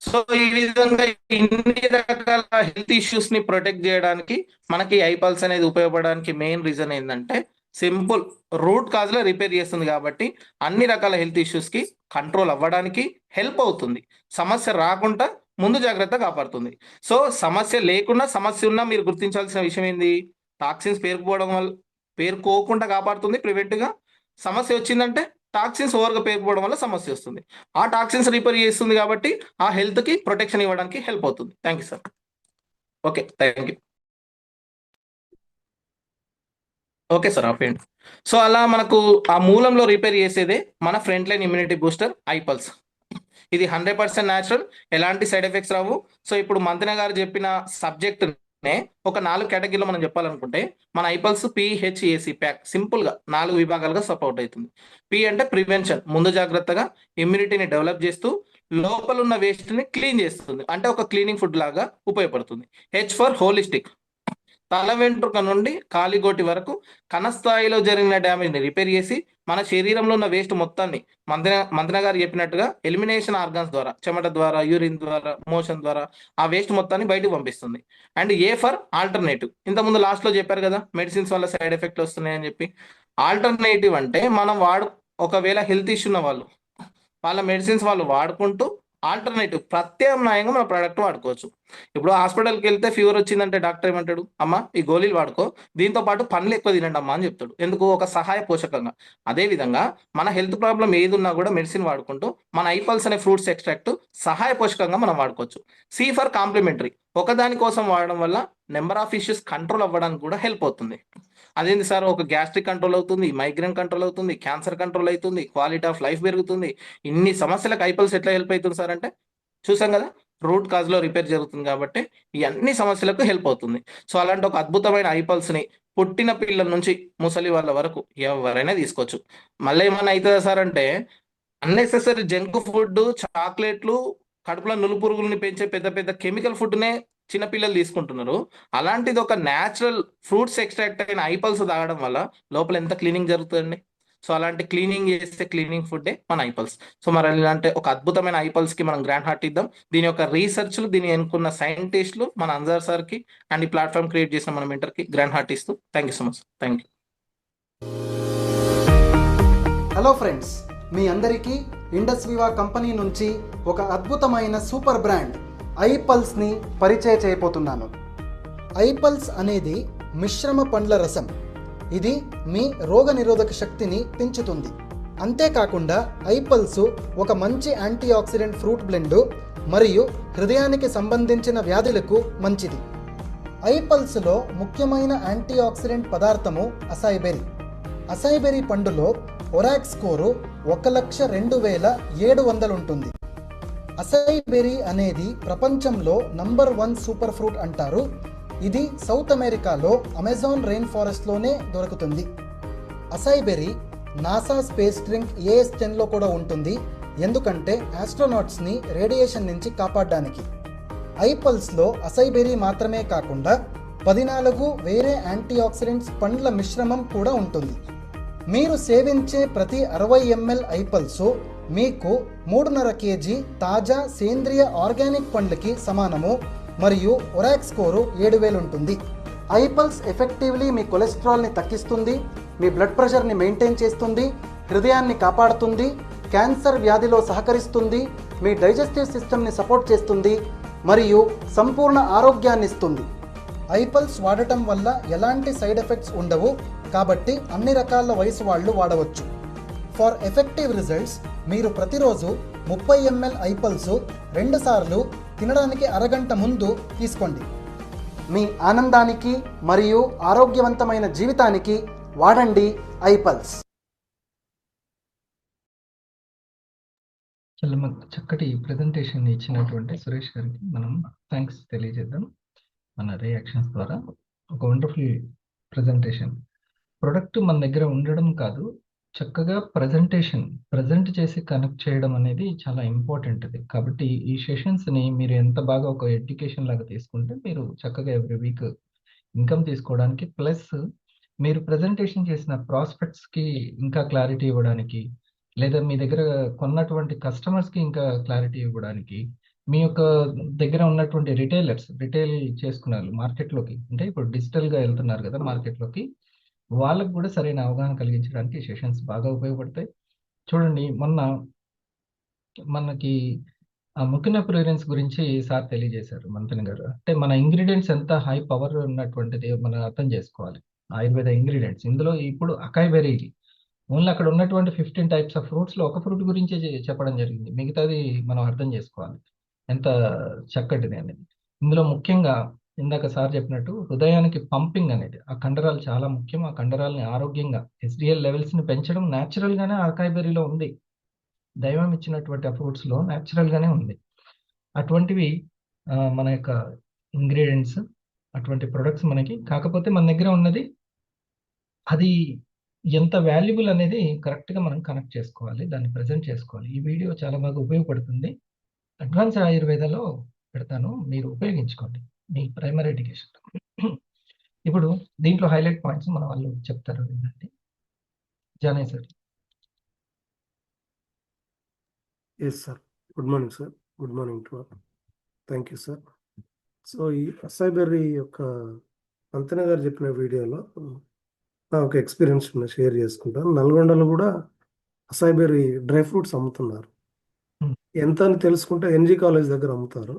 సో ఈ విధంగా ఇన్ని రకాల హెల్త్ ఇష్యూస్ ని ప్రొటెక్ట్ చేయడానికి మనకి ఐపల్స్ అనేది ఉపయోగపడడానికి మెయిన్ రీజన్ ఏంటంటే సింపుల్, రూట్ కాజ్ లో రిపేర్ చేస్తుంది కాబట్టి అన్ని రకాల హెల్త్ ఇష్యూస్ కి కంట్రోల్ అవ్వడానికి హెల్ప్ అవుతుంది. సమస్య రాకుండా ముందు జాగ్రత్త కాపాడుతుంది. సో సమస్య లేకుండా, సమస్య ఉన్నా మీరు గుర్తించాల్సిన విషయం ఏంది, టాక్సిన్స్ పేరుకుపోవడం వల్ల పేరుకోకుండా కాపాడుతుంది ప్రివెంట్ గా. సమస్య వచ్చిందంటే టాక్సిన్స్ ఓవర్గా పేరుకుపోవడం వల్ల సమస్య వస్తుంది. ఆ టాక్సిన్స్ రిపేర్ చేస్తుంది కాబట్టి ఆ హెల్త్ కి ప్రొటెక్షన్ ఇవ్వడానికి హెల్ప్ అవుతుంది. Thank you sir. Okay, thank you. Okay sir, ఆపేయండి. సో అలా మనకు ఆ మూలంలో రిపేర్ చేసేదే మన ఫ్రంట్ లైన్ ఇమ్యూనిటీ బూస్టర్ ఐపల్స్. ఇది 100% న్యాచురల్, ఎలాంటి సైడ్ ఎఫెక్ట్స్ రావు. సో ఇప్పుడు మంతెన గారు చెప్పిన సబ్జెక్ట్ నే ఒక 4 కేటగిరీలో మనం చెప్పాలనుకుంటే మన ఐపల్స్ పిహెచ్ఏసి ప్యాక్ సింపుల్ గా 4 విభాగాలుగా సపోర్ట్ అవుతుంది. పి అంటే ప్రివెన్షన్, ముందు జాగ్రత్తగా ఇమ్యూనిటీని డెవలప్ చేస్తూ లోపల ఉన్న వేస్ట్ ని క్లీన్ చేస్తుంది, అంటే ఒక క్లీనింగ్ ఫుడ్ లాగా ఉపయోగపడుతుంది. హెచ్ ఫర్ హోలిస్టిక్, తల వెంట్రుక నుండి కాలిగోటి వరకు కణస్థాయిలో జరిగిన డ్యామేజ్ ని రిపేర్ చేసి మన శరీరంలో ఉన్న వేస్ట్ మొత్తాన్ని మంతెన గారు చెప్పినట్టుగా ఎలిమినేషన్ ఆర్గాన్స్ ద్వారా, చెమట ద్వారా, యూరిన్ ద్వారా, మోషన్ ద్వారా ఆ వేస్ట్ మొత్తాన్ని బయటకు పంపిస్తుంది. అండ్ ఏ ఫర్ ఆల్టర్నేటివ్, ఇంతకుముందు లాస్ట్ లో చెప్పారు కదా మెడిసిన్స్ వల్ల సైడ్ ఎఫెక్ట్లు వస్తున్నాయని చెప్పి. ఆల్టర్నేటివ్ అంటే మనం ఒకవేళ హెల్త్ ఇష్యూ ఉన్న వాళ్ళు వాళ్ళ మెడిసిన్స్ వాళ్ళు వాడుకుంటూ ఆల్టర్నేటివ్ ప్రత్యామ్నాయంగా మన ప్రోడక్ట్ వాడుకోవచ్చు. ఇప్పుడు హాస్పిటల్కి వెళ్తే ఫీవర్ వచ్చిందంటే డాక్టర్ ఏమంటాడు, అమ్మ ఈ గోళీలు వాడుకో, దీంతో పాటు పండ్లు ఎక్కువ తినండి అమ్మా అని చెప్తాడు. ఎందుకు? ఒక సహాయ పోషకంగా. అదేవిధంగా మన హెల్త్ ప్రాబ్లం ఏది ఉన్నా కూడా మెడిసిన్ వాడుకుంటూ మన ఐపల్స్ అనే ఫ్రూట్స్ ఎక్స్ట్రాక్ట్ సహాయ పోషకంగా మనం వాడుకోవచ్చు. సి ఫర్ కాంప్లిమెంటరీ, ఒకదాని కోసం వాడడం వల్ల నెంబర్ ఆఫ్ ఇష్యూస్ కంట్రోల్ అవ్వడానికి కూడా హెల్ప్ అవుతుంది. అదేంటి సార్, ఒక గ్యాస్ట్రిక్ కంట్రోల్ అవుతుంది, మైగ్రేన్ కంట్రోల్ అవుతుంది, క్యాన్సర్ కంట్రోల్ అవుతుంది, క్వాలిటీ ఆఫ్ లైఫ్ పెరుగుతుంది. ఇన్ని సమస్యలకు ఐపల్స్ ఎట్లా హెల్ప్ అవుతుంది సార్ అంటే చూసాం కదా, రూట్ కాజ్ లో రిపేర్ జరుగుతుంది కాబట్టి ఈ అన్ని సమస్యలకు హెల్ప్ అవుతుంది. సో అలాంటి ఒక అద్భుతమైన ఐపల్స్ ని పుట్టిన పిల్లల నుంచి ముసలి వాళ్ళ వరకు ఎవరైనా తీసుకోవచ్చు. మళ్ళీ ఏమన్నా అవుతుందా సార్ అంటే అన్నెసెసరీ జంక్ ఫుడ్, చాక్లెట్లు, కడుపులో నులు పురుగుల్ని పెంచే పెద్ద పెద్ద కెమికల్ ఫుడ్ నే చిన్నపిల్లలు తీసుకుంటున్నారు. అలాంటిది ఒక న్యాచురల్ ఫ్రూట్స్ ఎక్స్ట్రాక్ట్ అయిన ఐపల్స్ తాగడం వల్ల లోపల ఎంత క్లీనింగ్ జరుగుతుందండి. సో అలాంటి క్లీనింగ్ చేస్తే క్లీనింగ్ ఫుడ్ మన ఐపల్స్. సో మరి ఇలాంటి ఒక అద్భుతమైన ఐపల్స్ కి మనం గ్రాండ్ హార్ట్ ఇద్దాం. దీని యొక్క రీసెర్చ్లు, దీన్ని ఎన్నుకున్న సైంటిస్టులు మన అన్సార్ సార్ కి అండ్ ఈ ప్లాట్ఫామ్ క్రియేట్ చేసిన మన మెంటర్ కి గ్రాండ్ హార్ట్ ఇస్తూ thank you so much. Thank you. Hello friends, మీ అందరికీ ఇండస్ వివా కంపెనీ నుంచి ఒక అద్భుతమైన సూపర్ బ్రాండ్ ఐపల్స్ని పరిచయం చేయబోతున్నాను. ఐపల్స్ అనేది మిశ్రమ పండ్ల రసం. ఇది మీ రోగనిరోధక శక్తిని పెంచుతుంది. అంతేకాకుండా ఐపల్స్ ఒక మంచి యాంటీ ఆక్సిడెంట్ ఫ్రూట్ బ్లెండ్ మరియు హృదయానికి సంబంధించిన వ్యాధులకు మంచిది. ఐపల్స్లో ముఖ్యమైన యాంటీ ఆక్సిడెంట్ పదార్థము అసైబెరీ. అసైబెరీ పండులో ఒరాక్ స్కోరు 1,02,700 ఉంటుంది. అసైబెరీ అనేది ప్రపంచంలో నంబర్ 1 సూపర్ ఫ్రూట్ అంటారు. ఇది సౌత్ అమెరికాలో అమెజాన్ రెయిన్ ఫారెస్ట్లోనే దొరుకుతుంది. అసైబెరీ నాసా స్పేస్ డ్రింక్ AS-10లో కూడా ఉంటుంది, ఎందుకంటే ఆస్ట్రోనాట్స్ని రేడియేషన్ నుంచి కాపాడడానికి. ఐపల్స్లో అసైబెరీ మాత్రమే కాకుండా 14 వేరే యాంటీ ఆక్సిడెంట్స్ పండ్ల మిశ్రమం కూడా ఉంటుంది. మీరు సేవించే ప్రతి 60 ml ఐపల్స్ మీకు 3.5 kg తాజా సేంద్రియ ఆర్గానిక్ పండ్లకి సమానము మరియు ఒరాక్ స్కోరు 7000 ఉంటుంది. ఐపల్స్ ఎఫెక్టివ్లీ మీ కొలెస్ట్రాల్ని తగ్గిస్తుంది, మీ బ్లడ్ ప్రెషర్ని మెయింటైన్ చేస్తుంది, హృదయాన్ని కాపాడుతుంది, క్యాన్సర్ వ్యాధిలో సహకరిస్తుంది, మీ డైజెస్టివ్ సిస్టమ్ని సపోర్ట్ చేస్తుంది మరియు సంపూర్ణ ఆరోగ్యాన్ని ఇస్తుంది. ఐపల్స్ వాడటం వల్ల ఎలాంటి సైడ్ ఎఫెక్ట్స్ ఉండవు, కాబట్టి అన్ని రకాల వయసు వాళ్ళు వాడవచ్చు. ఫర్ ఎఫెక్టివ్ రిజల్ట్స్ మీరు ప్రతిరోజు 30 ml ఐపల్స్ 2 సార్లు తినడానికి అరగంట ముందు తీసుకోండి. మీ ఆనందానికి మరియు ఆరోగ్యవంతమైన జీవితానికి వాడండి ఐపల్స్. చాలా చక్కటి ప్రజెంటేషన్ ఇచ్చినటువంటి సురేష్ గారికి మనం థ్యాంక్స్ తెలియజేద్దాం మన రియాక్షన్స్ ద్వారా. ఒక వండర్ఫుల్ ప్రజెంటేషన్. ప్రొడక్ట్ మన దగ్గర ఉండడం కాదు, చక్కగా ప్రజెంట్ చేసి కనెక్ట్ చేయడం అనేది చాలా ఇంపార్టెంట్. అది కాబట్టి ఈ సెషన్స్ని మీరు ఎంత బాగా ఒక ఎడ్యుకేషన్ లాగా తీసుకుంటే మీరు చక్కగా ఎవ్రీ వీక్ ఇన్కమ్ తీసుకోవడానికి, ప్లస్ మీరు ప్రజెంటేషన్ చేసిన ప్రాస్పెక్ట్స్కి ఇంకా క్లారిటీ ఇవ్వడానికి, లేదా మీ దగ్గర కొన్నటువంటి కస్టమర్స్కి ఇంకా క్లారిటీ ఇవ్వడానికి, మీ యొక్క దగ్గర ఉన్నటువంటి రిటైల్ చేసుకున్నారు మార్కెట్లోకి, అంటే ఇప్పుడు డిజిటల్గా వెళ్తున్నారు కదా మార్కెట్లోకి, వాళ్ళకు కూడా సరైన అవగాహన కలిగించడానికి సెషన్స్ బాగా ఉపయోగపడతాయి. చూడండి, మొన్న మనకి ముకిన ప్రిఫరెన్స్ గురించి సార్ తెలియజేశారు మంతన్ గారు. అంటే మన ఇంగ్రీడియంట్స్ ఎంత హై పవర్ ఉన్నటువంటిది మనం అర్థం చేసుకోవాలి. ఆయుర్వేద ఇంగ్రీడియంట్స్ ఇందులో ఇప్పుడు అకాయ్ బెర్రీ, ఓన్లీ అక్కడ ఉన్నటువంటి 15 టైప్స్ ఆఫ్ ఫ్రూట్స్లో ఒక ఫ్రూట్ గురించే చెప్పడం జరిగింది. మిగతాది మనం అర్థం చేసుకోవాలి ఎంత చక్కటిది అనేది. ఇందులో ముఖ్యంగా ఇందాక సార్ చెప్పినట్టు హృదయానికి పంపింగ్ అనేది, ఆ కండరాలు చాలా ముఖ్యం. ఆ కండరాలని ఆరోగ్యంగా ఎస్డిఎల్ లెవెల్స్ని పెంచడం న్యాచురల్గానే అకాయ్ బెర్రీలో ఉంది. దైవం ఇచ్చినటువంటి ఆ ఫ్రూట్స్లో న్యాచురల్గానే ఉంది. అటువంటివి మన యొక్క ఇంగ్రీడియంట్స్, అటువంటి ప్రొడక్ట్స్ మనకి. కాకపోతే మన దగ్గర ఉన్నది అది ఎంత వాల్యుబుల్ అనేది కరెక్ట్గా మనం కనెక్ట్ చేసుకోవాలి, దాన్ని ప్రజెంట్ చేసుకోవాలి. ఈ వీడియో చాలా బాగా ఉపయోగపడుతుంది. అడ్వాన్స్ ఆయుర్వేదలో పెడతాను, మీరు ఉపయోగించుకోండి మీ ప్రైమరీ ఎడ్యుకేషన్. ఇప్పుడు దీంట్లో హైలైట్ పాయింట్స్ మన వాళ్ళు చెప్తారు, వినండి. జానే sir. Yes sir, good morning sir. Good morning to all. Thank you sir. So ఈ అకాయ్ బెర్రీ యొక్క అంతన గారు చెప్పిన వీడియోలో నా ఒక ఎక్స్పీరియన్స్ షేర్ చేసుకుంటాను. నల్గొండలో కూడా అకాయ్ బెర్రీ డ్రై ఫ్రూట్స్ అమ్ముతున్నారు. ఎంత అని తెలుసుకుంటే ఎన్జీ కాలేజ్ దగ్గర అమ్ముతారు.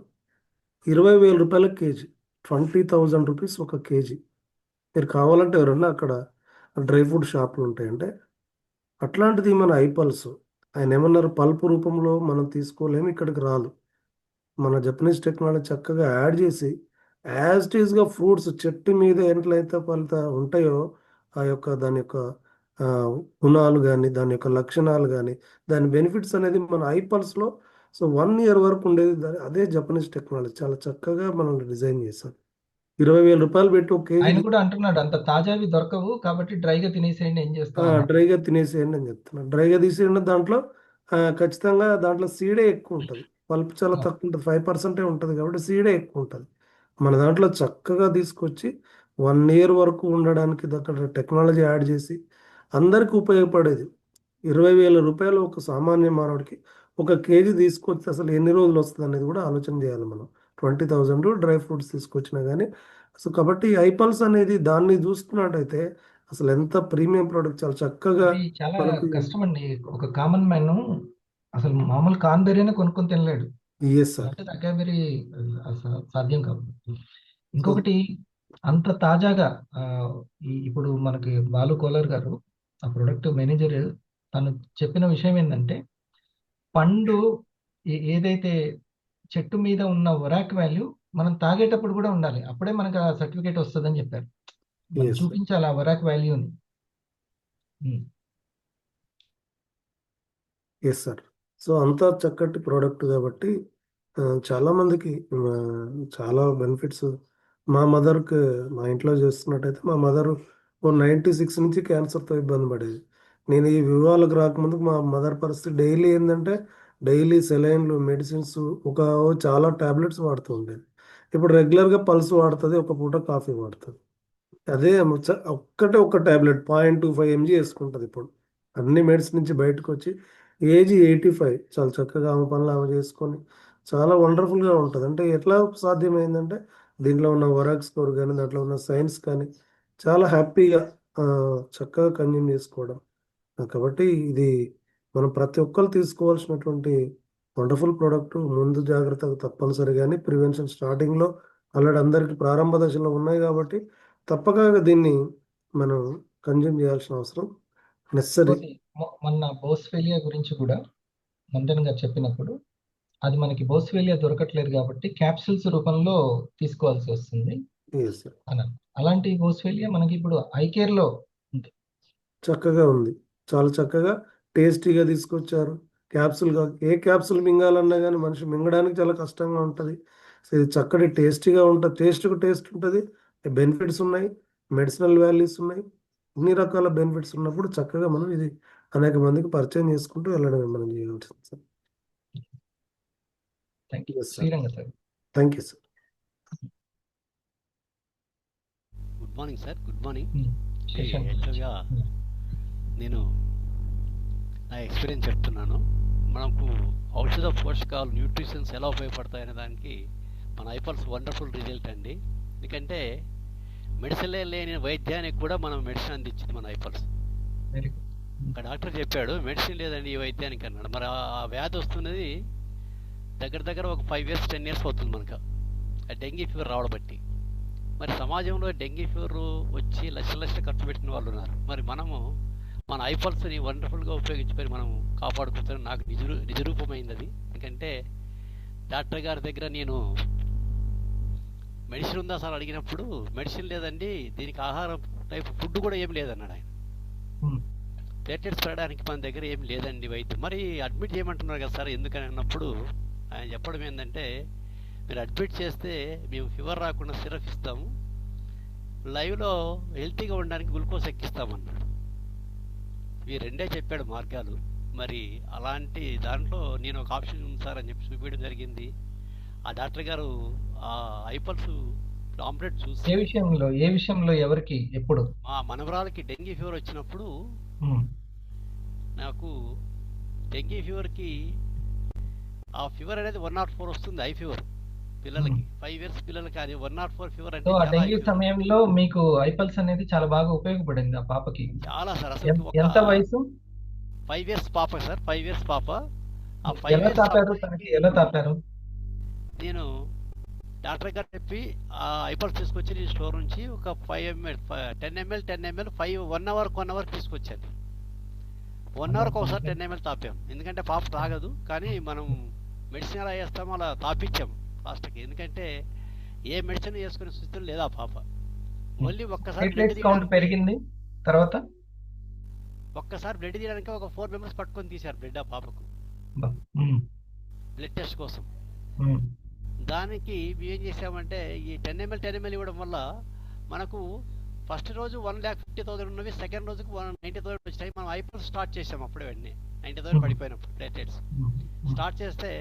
20,000 రూపాయల కేజీ, 20,000 రూపీస్ ఒక కేజీ. మీరు కావాలంటే ఎవరన్నా అక్కడ డ్రై ఫ్రూట్ షాపులు ఉంటాయంటే, అట్లాంటిది మన ఐపల్స్ ఆయన ఏమన్నారు, పల్పు రూపంలో మనం తీసుకోలేము, ఇక్కడికి రాదు. మన జపనీస్ టెక్నాలజీ చక్కగా యాడ్ చేసి యాజ్ ఇట్ ఈస్గా ఫ్రూట్స్ చెట్టు మీద ఎట్లయితే ఫలిత ఉంటాయో ఆ యొక్క దాని యొక్క గుణాలు కానీ, దాని యొక్క లక్షణాలు కానీ, దాని బెనిఫిట్స్ అనేది మన ఐపల్స్లో సో 1 year వరకు ఉండేది. అదే జపనీస్ టెక్నాలజీ చాలా చక్కగా మనం డిజైన్ చేశాం. 20,000 రూపాయలు పెట్టి ఒక కేజీ ఆయన కూడా అంటున్నాడు అంత తాజావి దొరకవు కాబట్టి డ్రైగా తినేసేయండి, ఏం చేస్తాం డ్రైగా తినేసేయండి అని చెప్తున్నాను. డ్రైగా తీసేయండి, దాంట్లో ఖచ్చితంగా దాంట్లో సీడే ఎక్కువ ఉంటుంది, పల్ప్ చాలా తక్కువ ఉంటుంది, 5% ఉంటుంది కాబట్టి సీడే ఎక్కువ ఉంటుంది. మన దాంట్లో చక్కగా తీసుకొచ్చి 1 year వరకు ఉండడానికి అక్కడ టెక్నాలజీ యాడ్ చేసి అందరికీ ఉపయోగపడేది. 20,000 రూపాయలు ఒక సామాన్య మానవుడికి ఒక కేజీ తీసుకొస్తే అసలు ఎన్ని రోజులు వస్తుంది అనేది కూడా ఆలోచన చేయాలి మనం. 20,000 డ్రై ఫ్రూట్స్ తీసుకొచ్చినా కానీ సో కాబట్టి ఐపల్స్ అనేది దాన్ని చూసుకున్నట్టయితే అసలు ఎంత ప్రీమియం ప్రోడక్ట్, చాలా చక్కగా చాలా కష్టం అండి. ఒక కామన్ మ్యాన్ అసలు మామూలు కాన్బెర్రీనే కొనుక్కొని తినలేడు. అకాయ్ బెర్రీ సాధ్యం కాదు. ఇంకొకటి అంత తాజాగా ఇప్పుడు మనకి బాలు కోలర్ గారు ఆ ప్రొడక్ట్ మేనేజర్ తను చెప్పిన విషయం ఏంటంటే, పండు ఏదైతే చెట్టు మీద ఉన్న వరాక్ వాల్యూ మనం తాగేటప్పుడు కూడా ఉండాలి, అప్పుడే మనకు ఆ సర్టిఫికేట్ వస్తుందని చెప్పారు. చూపించాలి ఆ వరాక్ వాల్యూని. Yes sir. సో అంత చక్కటి ప్రోడక్ట్ కాబట్టి చాలా మందికి చాలా బెనిఫిట్స్. మా మదర్కి, మా ఇంట్లో చేస్తున్నట్టయితే మా మదర్ 96 నుంచి క్యాన్సర్తో ఇబ్బంది పడేది. నేను ఈ వివాహాలకు రాకముందుకు మా మదర్ పరిస్థితి డైలీ ఏంటంటే డైలీ సెలైన్లు, మెడిసిన్స్, చాలా ట్యాబ్లెట్స్ వాడుతూ ఉండేది. ఇప్పుడు రెగ్యులర్గా పల్స్ వాడుతుంది, ఒక పూట కాఫీ వాడుతుంది. అదే ఒక ట్యాబ్లెట్ 0.25 mg వేసుకుంటుంది. ఇప్పుడు అన్ని మెడిసిన్ నుంచి బయటకు వచ్చి ఏజ్ 85 చాలా చక్కగా ఆమె పనులు ఆమె చేసుకొని చాలా వండర్ఫుల్గా ఉంటుంది. అంటే ఎట్లా సాధ్యమైందంటే దీంట్లో ఉన్న వరాక్ స్కోర్ కానీ, దాంట్లో ఉన్న సైన్స్ కానీ చాలా హ్యాపీగా చక్కగా కన్జ్యూమ్ చేసుకోవడం. కాబట్టి ఇది మనం ప్రతి ఒక్కరు తీసుకోవాల్సినటువంటి వండర్ఫుల్ ప్రోడక్ట్. ముందు జాగ్రత్తగా తప్పనిసరిగానే ప్రివెన్షన్ స్టార్టింగ్లో ఆల్రెడీ అందరికీ ప్రారంభ దశలో ఉన్నాయి కాబట్టి తప్పక దీన్ని మనం కన్జ్యూమ్ చేయాల్సిన అవసరం నెసరీ. ఇంకోటి మొన్న బోస్ఫేలియా గురించి కూడా మంతన్ గారు చెప్పినప్పుడు అది మనకి బోస్ఫేలియా దొరకట్లేదు కాబట్టి క్యాప్సూల్స్ రూపంలో తీసుకోవాల్సి వస్తుంది అన్నారు. అలాంటి బోస్ఫేలియా మనకి ఇప్పుడు ఐకేర్లో ఉంది. చక్కగా ఉంది, చాలా చక్కగా టేస్టీగా తీసుకొచ్చారు. క్యాప్సూల్గా ఏ క్యాప్సూల్ మింగాలన్నా కానీ మనిషి మింగడానికి చాలా కష్టంగా ఉంటుంది. సో ఇది చక్కటి టేస్టీగా ఉంటుంది, టేస్ట్కు టేస్ట్ ఉంటుంది, బెనిఫిట్స్ ఉన్నాయి, మెడిసినల్ వాల్యూస్ ఉన్నాయి, ఇన్ని రకాల బెనిఫిట్స్ ఉన్నప్పుడు చక్కగా మనం ఇది అనేక మందికి పరిచయం చేసుకుంటూ వెళ్ళడమే మనం చేయవలసింది sir. Thank you Yes, sir. Sriranga sir. Thank you sir. Good morning sir. Good morning. Seshank. యాక్చువల్గా నేను నా ఎక్స్పీరియన్స్ చెప్తున్నాను. మనకు ఔషధ పోషకాలు న్యూట్రిషన్స్ ఎలా ఉపయోగపడతాయనే దానికి మన ఐపల్స్ వండర్ఫుల్ రిజల్ట్ అండి. ఎందుకంటే మెడిసిన్లే లేని వైద్యానికి కూడా మనం మెడిసిన్ అందించింది మన ఐపల్స్. Very good. ఒక డాక్టర్ చెప్పాడు మెడిసిన్ లేదండి ఈ వైద్యానికి అన్నాడు. మరి ఆ వ్యాధి వస్తున్నది దగ్గర దగ్గర ఒక 5 years 10 years అవుతుంది మనకు ఆ డెంగీ ఫీవర్ రావడం బట్టి. మరి సమాజంలో డెంగీ ఫీవర్ వచ్చి లక్షలు ఖర్చు పెట్టిన వాళ్ళు ఉన్నారు. మరి మనము మన ఐపల్స్ని వండర్ఫుల్గా ఉపయోగించుకొని మనం కాపాడుకుంటాం. నాకు నిజరూపమైంది అది. ఎందుకంటే డాక్టర్ గారి దగ్గర నేను మెడిసిన్ ఉందా సార్ అడిగినప్పుడు మెడిసిన్ లేదండి, దీనికి ఆహారం టైప్ ఫుడ్ కూడా ఏం లేదన్నాడు ఆయన. ప్లేటెట్స్ పెరగడానికి మన దగ్గర ఏం లేదండి వైద్యం. మరి అడ్మిట్ చేయమంటున్నారు కదా సార్ ఎందుకని అన్నప్పుడు ఆయన చెప్పడం ఏంటంటే మీరు అడ్మిట్ చేస్తే మేము ఫీవర్ రాకుండా సిరప్ ఇస్తాము, లైవ్లో హెల్తీగా ఉండడానికి గ్లూకోజ్ ఎక్కిస్తామన్నాడు. ఇవి రెండే చెప్పాడు మార్గాలు. మరి అలాంటి దాంట్లో నేను ఒక ఆప్షన్ ఉంది సార్ అని చెప్పి చూపించడం జరిగింది. ఆ డాక్టర్ గారు ఆ ఐపల్స్ ఆంప్లెట్ చూసి ఏ విషయంలో ఎవరికి ఎప్పుడు మా మనవరాలకి డెంగీ ఫీవర్ వచ్చినప్పుడు నాకు డెంగీ ఫీవర్కి ఆ ఫీవర్ అనేది 104 వస్తుంది. ఐ ఫీవర్ పిల్లలకి 5 years పిల్లలకి అది 104 ఫీవర్ అంటే ఆ డెంగ్యూ సమయంలో మీకు ఐపల్స్ అనేది చాలా బాగా ఉపయోగపడింది ఆ పాపకి. చాలా సార్. అసలు ఎంత వయసు? 5 years పాప సార్. 5 years పాప. ఆ 5 ఎలా years తాపారు తనకి? ఎలా తాపారు? నేను డాక్టర్ గారు చెప్పి ఆ ఐపల్స్ తీసుకొచ్చి నేను స్టోర్ నుంచి ఒక 5 ml 10 ml 1 hour తీసుకొచ్చాను. 1 hourకి ఒకసారి 10 ml తాపాం. ఎందుకంటే పాప తాగదు, కానీ మనం మెడిసిన్ ఎలా వేస్తామో అలా తాపించాము ఫాస్ట్కి. ఎందుకంటే ఏ మెడిసిన్ వేసుకునే స్థితిలో లేదా పాప. మళ్ళీ ఒక్కసారి కౌంట్ పెరిగింది. తర్వాత ఒక్కసారి బ్లడ్ తీయడానికి ఒక 4 members పట్టుకొని తీశారు బ్లడ్ ఆ పాపకు బ్లడ్ టెస్ట్ కోసం. దానికి మేము ఏం చేసామంటే ఈ 10 ml ఇవ్వడం వల్ల మనకు ఫస్ట్ రోజు 1,50,000 ఉన్నవి, సెకండ్ రోజుకు 90,000 వచ్చినాయి. మనం ఐపల్స్ స్టార్ట్ చేసాం అప్పుడే వెంటనే 90,000 పడిపోయినప్పుడు ప్లేటెట్స్ స్టార్ట్ చేస్తే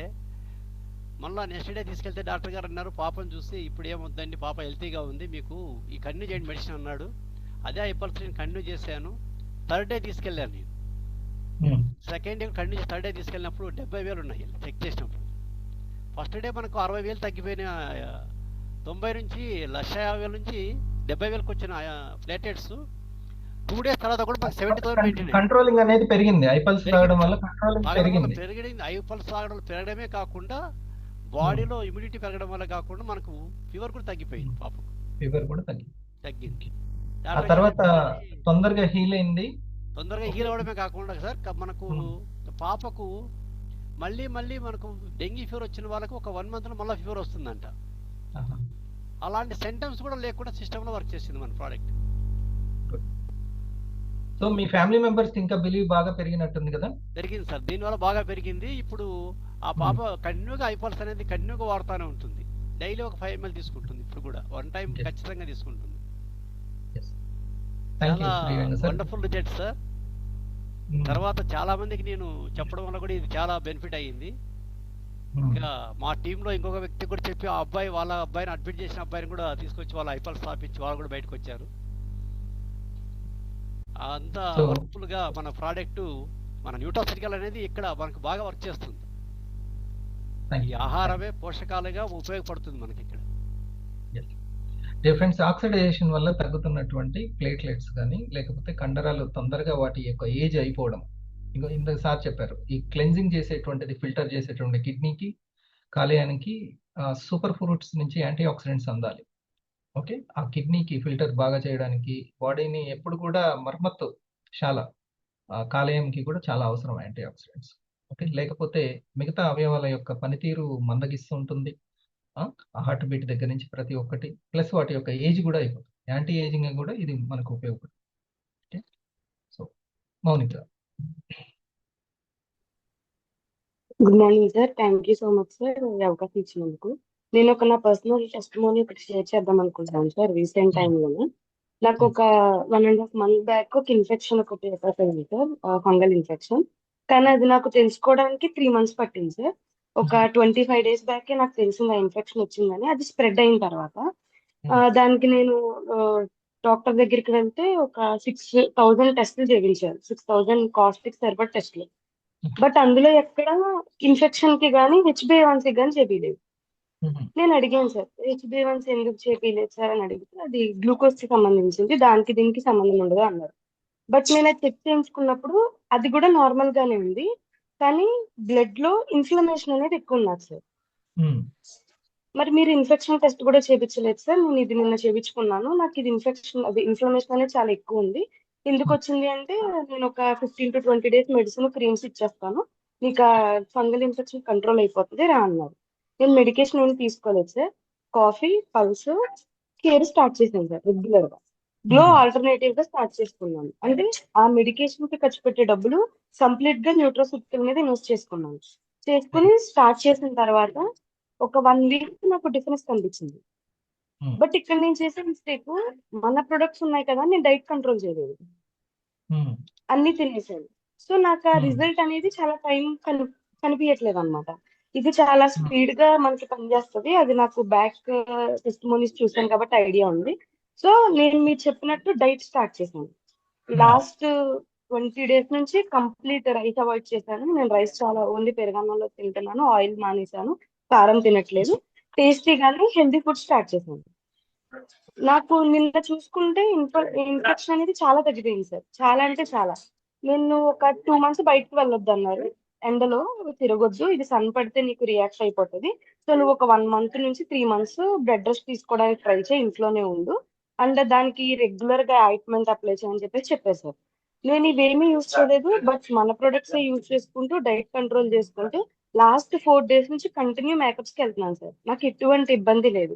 మళ్ళీ నెక్స్ట్ డే తీసుకెళ్తే డాక్టర్ గారు అన్నారు పాపను చూసి ఇప్పుడు ఏమొద్దండి పాప హెల్తీగా ఉంది, మీకు ఈ కంటిన్యూ చేయండి మెడిసిన్ అన్నాడు. అదే ఐపల్స్ నేను కంటిన్యూ చేశాను. థర్డ్ డే తీసుకెళ్ళాను నేను. సెకండ్ డే కంటిన్యూ చేసి థర్డ్ డే తీసుకెళ్ళినప్పుడు 70,000 ఉన్నాయి చెక్ చేసినప్పుడు. ఫస్ట్ డే మనకు 60,000 తగ్గిపోయిన 90 నుంచి 1,50,000 నుంచి 70,000కి వచ్చిన ప్లేటెట్స్ 2 days తర్వాత కూడా మనకు 70,000 కంట్రోలింగ్ అనేది పెరిగింది. ఐపల్స్ తాగడం వల్ల కంట్రోలింగ్ పెరిగింది. ఐపల్స్ తాగడం పెరగడమే కాకుండా బాడీలో ఇమ్యూనిటీ పెరగడం వల్ల కాకుండా మనకు ఫీవర్ కూడా తగ్గిపోయింది పాపకు. ఫీవర్ కూడా తగ్గింది. ఆ డాక్టర్ తర్వాత తొందరగా హీల్ అయింది. తొందరగా హీల్ అవ్వడమే కాకుండా సార్ మనకు పాపకు మళ్ళీ మనకు డెంగీ ఫీవర్ వచ్చిన వాళ్ళకు ఒక 1 month మళ్ళీ ఫీవర్ వస్తుందంట. అలాంటి సెంటమ్స్ కూడా లేకుండా సిస్టంలో వర్క్ చేసింది మన ప్రోడక్ట్. సో మీ ఫ్యామిలీ మెంబర్స్ ఇంకా బిలీవ్ బాగా పెరిగినట్టుంది కదా? పెరిగింది సార్, దీనివల్ల బాగా పెరిగింది. ఇప్పుడు ఆ పాప కంటిన్యూగా ఐపల్స్ అనేది కంటిన్యూగా వాడుతూనే ఉంటుంది. డైలీ ఒక 5 ml తీసుకుంటుంది. ఇప్పుడు కూడా 1 time ఖచ్చితంగా తీసుకుంటుంది. Wonderful result sir. తర్వాత చాలా మందికి నేను చెప్పడం వల్ల కూడా ఇది చాలా బెనిఫిట్ అయ్యింది. ఇంకా మా టీంలో ఇంకొక వ్యక్తి కూడా చెప్పి ఆ అబ్బాయి వాళ్ళ అబ్బాయిని అడ్మిట్ చేసిన అబ్బాయిని కూడా తీసుకొచ్చి వాళ్ళ ఐపల్స్ స్థాపించి వాళ్ళు కూడా బయటకు వచ్చారు. అంతా వర్క్ఫుల్ గా మన ప్రోడక్ట్ మన న్యూట్రాసిటికల్ అనేది ఇక్కడ మనకు బాగా వర్క్ చేస్తుంది. ఈ ఆహారమే పోషకాలుగా ఉపయోగపడుతుంది మనకి ఇక్కడ. డిఫరెన్స్ ఆక్సిడైజేషన్ వల్ల తగ్గుతున్నటువంటి ప్లేట్లెట్స్ కానీ లేకపోతే కండరాలు తొందరగా వాటి యొక్క ఏజ్ అయిపోవడం ఇంత సార్ చెప్పారు, ఈ క్లెన్జింగ్ చేసేటువంటిది, ఫిల్టర్ చేసేటువంటి కిడ్నీకి, కాలేయానికి సూపర్ ఫ్రూట్స్ నుంచి యాంటీ ఆక్సిడెంట్స్ అందాలి. ఓకే, ఆ కిడ్నీకి ఫిల్టర్ బాగా చేయడానికి, బాడీని ఎప్పుడు కూడా మరమ్మత్తు చాలా కాలేయంకి కూడా చాలా అవసరం యాంటీ ఆక్సిడెంట్స్. ఓకే, లేకపోతే మిగతా అవయవాల యొక్క పనితీరు మందగిస్తూ ఉంటుంది. హార్ట్ బీట్ దగ్గర నుంచి ప్రతి ఒక్కటి, ప్లస్ వాటి యొక్క ఏజ్ కూడా అయిపోతుంది. యాంటీ ఏజింగ్ కూడా ఇది మనకు ఉపయోగపడుతుంది. Okay, so Mounika. Good morning sir, thank you so much sir ఈ అవకాశం ఇచ్చినందుకు. నేను నా పర్సనల్ టెస్టిమోనీ ఒకటి షేర్ చేద్దాం అనుకుంటున్నాను సార్. రీసెంట్ టైంలోనే నాకు ఒక 1.5 month బ్యాక్ ఒక ఇన్ఫెక్షన్ ఒకటి అయింది సార్, ఫంగల్ ఇన్ఫెక్షన్. కానీ అది నాకు తెలుసుకోవడానికి 3 months పట్టింది సార్. ఒక 25 days బ్యాకే నాకు తెలిసింది ఆ ఇన్ఫెక్షన్ వచ్చిందని. అది స్ప్రెడ్ అయిన తర్వాత దానికి నేను డాక్టర్ దగ్గరికి వెళ్తే ఒక 6,000 టెస్టులు చేయించారు. 6,000 కాస్ట్కి సరిపడ టెస్టులు. బట్ అందులో ఎక్కడ ఇన్ఫెక్షన్ కి కానీ HbA1c కానీ చేపిలేదు. నేను అడిగాను సార్, HbA1c ఎందుకు చేపిలేదు సార్ అని అడిగితే, అది గ్లూకోజ్ కి సంబంధించింది, దానికి దీనికి సంబంధం ఉండదు అన్నారు. బట్ నేను అది చెక్ చేయించుకున్నప్పుడు అది కూడా నార్మల్ గానే ఉంది, కానీ బ్లడ్ లో ఇన్ఫ్లమేషన్ అనేది ఎక్కువ ఉన్నది సార్. మరి మీరు ఇన్ఫెక్షన్ టెస్ట్ కూడా చేయించలేదు సార్. నేను ఇది నిన్న చేయించుకున్నాను, నాకు ఇది ఇన్ఫ్లమేషన్ అనేది చాలా ఎక్కువ ఉంది. ఎందుకు వచ్చింది అంటే, నేను ఒక 15 to 20 days మెడిసిన్ క్రీమ్స్ ఇచ్చేస్తాను, నీకు ఫంగల్ ఇన్ఫెక్షన్ కంట్రోల్ అయిపోతుంది రా అన్నారు. నేను మెడికేషన్ ఏమి తీసుకోలేదు sir. Coffee, pulse, care start చేశాను సార్ రెగ్యులర్ గా. గ్లో ఆల్టర్నేటివ్ గా స్టార్ట్ చేసుకున్నాను. అంటే ఆ మెడికేషన్ కి ఖర్చు పెట్టే డబ్బులు కంప్లీట్ గా న్యూట్రోసిటికల్ మీద ఇన్వెస్ట్ చేసుకున్నాను. చేసుకుని స్టార్ట్ చేసిన తర్వాత ఒక 1 week నాకు డిఫరెన్స్ కనిపించింది. బట్ ఇక్కడ నేను చేసే మిస్టేక్, మన ప్రొడక్ట్స్ ఉన్నాయి కదా, నేను డైట్ కంట్రోల్ చేయలేదు, అన్ని తినేసాను. సో నాకు ఆ రిజల్ట్ అనేది చాలా టైం కనిపించట్లేదు అనమాట. ఇది చాలా స్పీడ్ గా మనకి పనిచేస్తుంది. అది నాకు బ్యాక్ టెస్టిమోనీస్ చూసాను కాబట్టి ఐడియా ఉంది. సో నేను మీరు చెప్పినట్టు డైట్ స్టార్ట్ చేశాను. లాస్ట్ 20 days నుంచి కంప్లీట్ రైస్ అవాయిడ్ చేశాను. నేను రైస్ చాలా ఓన్లీ పెరుగన్నంలో తింటున్నాను, ఆయిల్ మానేశాను, కారం తినట్లేదు, టేస్టీగానే హెల్దీ ఫుడ్ స్టార్ట్ చేశాను. నాకు నిన్న చూసుకుంటే ఇన్ఫెక్షన్ అనేది చాలా తగ్గిపోయింది సార్. చాలా అంటే చాలా. నేను ఒక 2 months బయటకు వెళ్ళొద్దు అన్నారు, ఎండలో తిరగొద్దు, ఇది సన్ పడితే నీకు రియాక్ట్ అయిపోతుంది, సో నువ్వు ఒక 1 month నుంచి 3 months బెడ్ రెస్ట్ తీసుకోవడానికి ట్రై చేయి, ఇంట్లోనే ఉండు, అండ్ దానికి రెగ్యులర్ గా ఆయింట్మెంట్ అప్లై చేయని చెప్పేసారు. నేను ఇవేమీ యూజ్ చేయలేదు, బట్ మన ప్రొడక్ట్స్ యూజ్ చేసుకుంటూ డైట్ కంట్రోల్ చేసుకుంటూ లాస్ట్ 4 days నుంచి కంటిన్యూ మేకప్స్ కి వెళ్తున్నాను సార్. నాకు ఎటువంటి ఇబ్బంది లేదు.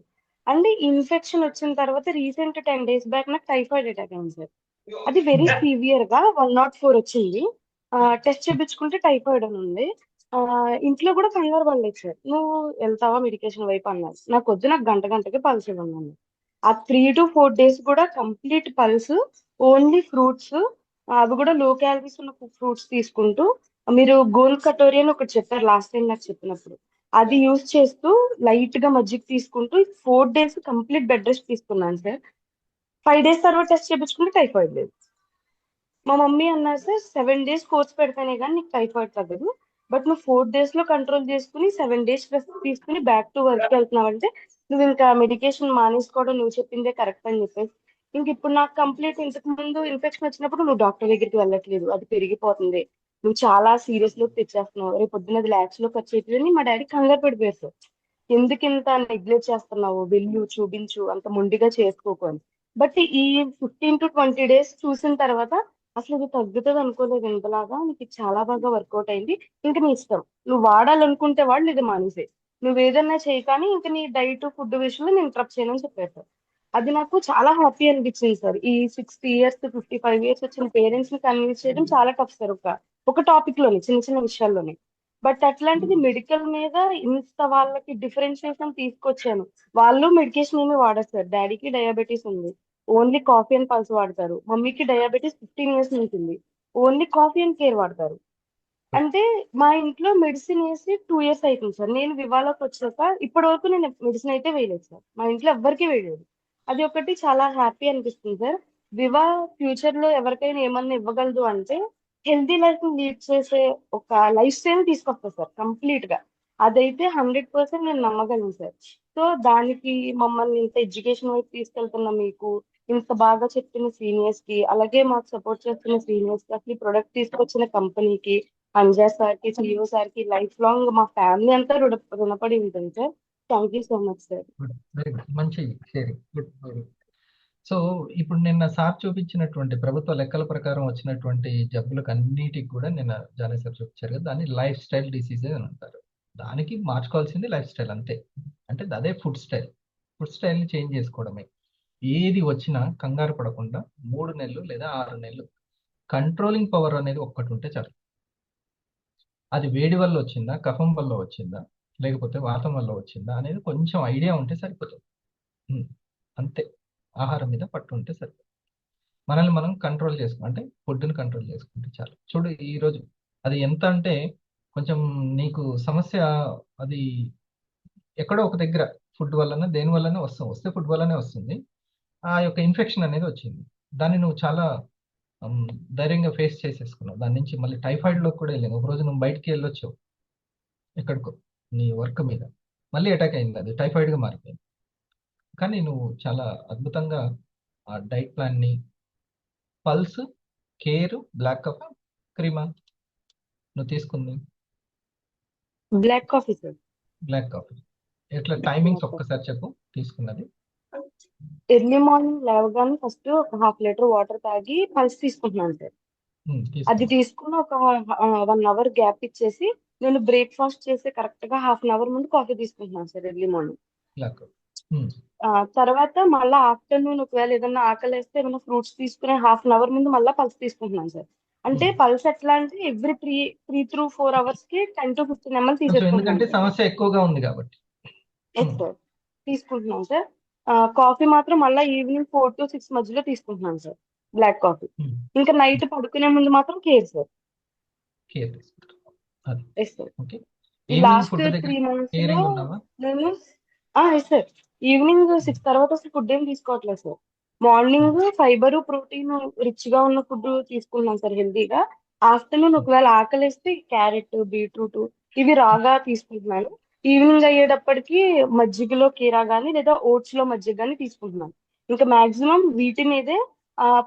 అండ్ ఇన్ఫెక్షన్ వచ్చిన తర్వాత రీసెంట్ 10 days బ్యాక్ నాకు టైఫాయిడ్ అటాక్ అయింది సార్. అది వెరీ సివియర్ గా 104 వచ్చింది. టెస్ట్ చేయించుకుంటే టైఫాయిడ్ అని ఉంది. ఇంట్లో కూడా కంగారు పడలేదు సార్, నువ్వు వెళ్తావా మెడికేషన్ వైపు అన్నారు. నాకు వద్దు, నాకు గంటకి పల్స్ ఇవ్వన్నాను. ఆ 3 to 4 days కూడా కంప్లీట్ పల్స్, ఓన్లీ ఫ్రూట్స్, అవి కూడా లో క్యాలరీస్ ఉన్న ఫ్రూట్స్ తీసుకుంటూ, మీరు గోల్ కటోరీ అని ఒకటి చెప్పారు లాస్ట్ టైం నాకు చెప్పినప్పుడు, అది యూజ్ చేస్తూ లైట్ గా మజ్జిగ తీసుకుంటూ 4 days కంప్లీట్ బెడ్ రెస్ట్ తీసుకున్నాను సార్. 5 days తర్వాత టెస్ట్ చేయించుకుంటే టైఫాయిడ్ లేదు. మా మమ్మీ అన్నారు సార్, 7 days కోర్స్ పెడితేనే కానీ నీకు టైఫాయిడ్ తగ్గదు, బట్ నువ్వు 4 days లో కంట్రోల్ చేసుకుని 7 days రెస్ట్ తీసుకుని బ్యాక్ టు వర్క్ వెళ్తున్నావు అంటే నువ్వు ఇంకా మెడికేషన్ మానేసుకోవడం నువ్వు చెప్పిందే కరెక్ట్ అని చెప్పేసి, ఇంక ఇప్పుడు నాకు కంప్లీట్, ఇంతకు ముందు ఇన్ఫెక్షన్ వచ్చినప్పుడు నువ్వు డాక్టర్ దగ్గరికి వెళ్ళట్లేదు, అది పెరిగిపోతుంది, నువ్వు చాలా సీరియస్ లోకి తెచ్చేస్తున్నావు, రేపు పొద్దున్న అది lakhs లో ఖర్చు అవుతుంది, మా డాడీ కంగారు పడిపోయారు సార్. ఎందుకు ఇంత నెగ్లెక్ట్ చేస్తున్నావు, వెళ్ళు చూపించు, అంత మొండిగా చేసుకోకూడదు. బట్ ఈ 15 to 20 days చూసిన తర్వాత అసలు ఇది తగ్గుతుంది అనుకోలేదు, ఇంతలాగా నీకు చాలా బాగా వర్కౌట్ అయింది, ఇంకా నీ ఇష్టం, నువ్వు వాడాలనుకుంటే వాళ్ళు ఇది మానేసే, నువ్వు ఏదన్నా చేయి, కానీ ఇంకా నీ డైట్ ఫుడ్ విషయంలో నేను ఇంటరప్ట్ చేయనని చెప్పారు సార్. అది నాకు చాలా హ్యాపీ అనిపించింది సార్. ఈ 60 years 55 years వచ్చిన పేరెంట్స్ ని కన్విన్స్ చేయడం చాలా టఫ్ సార్, ఒక టాపిక్ లోని, చిన్న చిన్న విషయాల్లోనే. బట్ అట్లాంటిది మెడికల్ మీద ఇంత వాళ్ళకి డిఫరెన్షియేషన్ తీసుకొచ్చాను. వాళ్ళు మెడికేషన్ ఏమి వాడరు సార్. డాడీకి డయాబెటీస్ ఉంది, ఓన్లీ కాఫీ అండ్ పల్స్ వాడతారు. మమ్మీకి డయాబెటీస్ 15 years నుంచి ఉంది, ఓన్లీ కాఫీ అండ్ కేర్ వాడతారు. అంటే మా ఇంట్లో మెడిసిన్ వేసి 2 years అవుతుంది సార్. నేను వివాలోకి వచ్చాక ఇప్పటి వరకు నేను మెడిసిన్ అయితే వేయలేదు సార్, మా ఇంట్లో ఎవ్వరికీ వేయలేదు. అది ఒకటి చాలా హ్యాపీ అనిపిస్తుంది సార్. వివా ఫ్యూచర్ లో ఎవరికైనా ఏమన్నా ఇవ్వగలదు అంటే హెల్తీ లైఫ్ లీడ్ చేసే ఒక లైఫ్ స్టైల్ తీసుకొస్తా సార్ కంప్లీట్ గా. అదైతే 100% నేను నమ్మగలను సార్. సో దానికి మమ్మల్ని ఇంత ఎడ్యుకేషన్ వైపు తీసుకెళ్తున్న మీకు, ఇంత బాగా చెప్పిన సీనియర్స్ కి, అలాగే మాకు సపోర్ట్ చేస్తున్న సీనియర్స్ కి, అసలు ఈ ప్రొడక్ట్ తీసుకొచ్చిన కంపెనీకి, అంజా సార్ కి, సిఇఓ సార్ కి లైఫ్ లాంగ్ మా ఫ్యామిలీ అంతా రుణపడి ఉంటుంది sir. Thank you so much sir. Good, very good, మంచి sharing, good, very good. So ఇప్పుడు నిన్న సార్ చూపించినటువంటి ప్రభుత్వ లెక్కల ప్రకారం వచ్చినటువంటి జబ్బులకు అన్నిటికి కూడా నిన్న జానీ సార్ చూపించారు కదా, దాన్ని లైఫ్ స్టైల్ డిసీజెస్ అని అంటారు. దానికి మార్చుకోవాల్సింది లైఫ్ స్టైల్ అంతే. అంటే అదే ఫుడ్ స్టైల్. ఫుడ్ స్టైల్ని చేంజ్ చేసుకోవడమే. ఏది వచ్చినా కంగారు పడకుండా 3 నెలలు లేదా 6 నెలలు కంట్రోలింగ్ పవర్ అనేది ఒక్కటి ఉంటే చాలు. అది వేడి వల్ల వచ్చిందా, కఫం వల్ల వచ్చిందా, లేకపోతే వాతం వల్ల వచ్చిందా అనేది కొంచెం ఐడియా ఉంటే సరిపోతుంది. అంతే. ఆహారం మీద పట్టు ఉంటే సరిపోతుంది. మనల్ని మనం కంట్రోల్ చేసుకుంటే, అంటే ఫుడ్ని కంట్రోల్ చేసుకుంటే చాలు. చూడు ఈరోజు అది ఎంత అంటే కొంచెం నీకు సమస్య అది ఎక్కడో ఒక దగ్గర ఫుడ్ వల్లనే దేని వల్లనే వస్తే ఫుడ్ వల్లనే వస్తుంది. ఆ యొక్క ఇన్ఫెక్షన్ అనేది వచ్చింది. దాన్ని నువ్వు చాలా ధైర్యంగా ఫేస్ చేసేసుకున్నావు. దాని నుంచి మళ్ళీ టైఫాయిడ్లో కూడా వెళ్ళింది. ఒకరోజు నువ్వు బయటికి వెళ్ళొచ్చావు ఎక్కడికో నీ వర్క్ మీద, మళ్ళీ అటాక్ అయింది, అది టైఫాయిడ్గా మారిపోయింది. కానీ నువ్వు చాలా అద్భుతంగా ఆ డైట్ ప్లాన్ని, పల్స్, కేర్, బ్లాక్ కాఫీ, క్రీమా నువ్వు తీసుకుంది? Black coffee sir. Black coffee. ఎట్లా టైమింగ్స్ ఒక్కసారి చెప్పు తీసుకున్నది. ఎర్లీ మార్నింగ్ లేవగానే ఫస్ట్ ఒక 1/2 లీటర్ వాటర్ తాగి పల్స్ తీసుకుంటున్నాను సార్. అది తీసుకున్న ఒక 1 అవర్ గ్యాప్ ఇచ్చేసి నేను బ్రేక్ఫాస్ట్ చేసి కరెక్ట్ గా 1/2 అవర్ ముందు కాఫీ తీసుకుంటున్నాను sir early morning. Black coffee. తర్వాత మళ్ళీ ఆఫ్టర్నూన్ ఒకవేళ ఏదైనా ఆకలిస్తే ఏమైనా ఫ్రూట్స్ తీసుకునే 1/2 అవర్ ముందు మళ్ళీ పల్స్ తీసుకుంటున్నాను సార్. అంటే పల్స్ ఎట్లా అంటే ఎవ్రీ 3 to 4 hours కి 10 to 15 ml ఎందుకంటే తీసేసుకుంటున్నాను సమస్య ఎక్కువగా ఉంది కాబట్టి. ఎస్ సార్, తీసుకుంటున్నాను సార్. కాఫీ మాత్రం మళ్ళీ ఈవినింగ్ 4 to 6 మధ్యలో తీసుకుంటున్నాను సార్ బ్లాక్ కాఫీ. ఇంకా నైట్ పడుకునే ముందు మాత్రం కేర్ సార్. కేర్ తీసుకుంటారు. Yes sir. ఓకే. ఈ లాస్ట్ 3 months లో నేను ఎస్ సార్, ఈవినింగ్ 6 తర్వాత అసలు ఫుడ్ ఏం తీసుకోవట్లేదు sir. Morning fibre, protein rich గా ఉన్న ఫుడ్ తీసుకున్నాను సార్ హెల్తీగా. ఆఫ్టర్నూన్ ఒకవేళ ఆకలిస్తే క్యారెట్, బీట్రూట్ ఇవి రాగా తీసుకుంటున్నాను. ఈవినింగ్ అయ్యేటప్పటికి మజ్జిగలో కీరా గానీ లేదా ఓట్స్ లో మజ్జిగ గానీ తీసుకుంటున్నాను. ఇంకా మాక్సిమం వీటి మీదే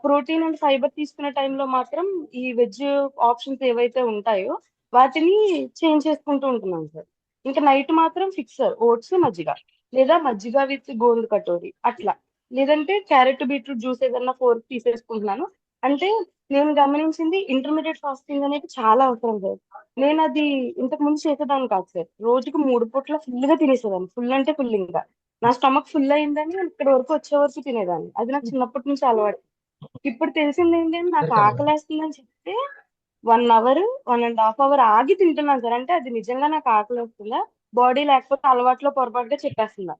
ప్రోటీన్ అండ్ ఫైబర్ తీసుకునే టైంలో మాత్రం ఈ వెజ్ ఆప్షన్స్ ఏవైతే ఉంటాయో వాటిని చేంజ్ చేసుకుంటూ ఉంటున్నాను సార్. ఇంకా నైట్ మాత్రం ఫిక్స్ సార్, ఓట్స్, మజ్జిగ లేదా మజ్జిగ విత్ గోంద కటోరి అట్లా, లేదంటే క్యారెట్, బీట్రూట్ జ్యూస్ ఏదన్నా 4 తీసేసుకుంటున్నాను. అంటే నేను గమనించింది ఇంటర్మీడియట్ ఫాస్టింగ్ అనేది చాలా అవసరం సార్. నేను అది ఇంతకు ముందు చేసేదాన్ని కాదు సార్. రోజుకి 3 పూట్ల ఫుల్ గా తినేసేదాన్ని. ఫుల్ అంటే ఫుల్. ఇంకా నా స్టమక్ ఫుల్ అయిందని ఇక్కడ వరకు వచ్చే వరకు తినేదాన్ని. అది నాకు చిన్నప్పటి నుంచి అలవాటు. ఇప్పుడు తెలిసింది ఏంటంటే నాకు ఆకలేస్తుందని చెప్తే 1 అవర్ 1.5 అవర్ ఆగి తింటున్నాను సార్. అంటే అది నిజంగా నాకు ఆకలి వస్తుందా, బాడీ లేకపోతే అలవాట్లో పొరపాటుగా చెప్పేస్తుందా,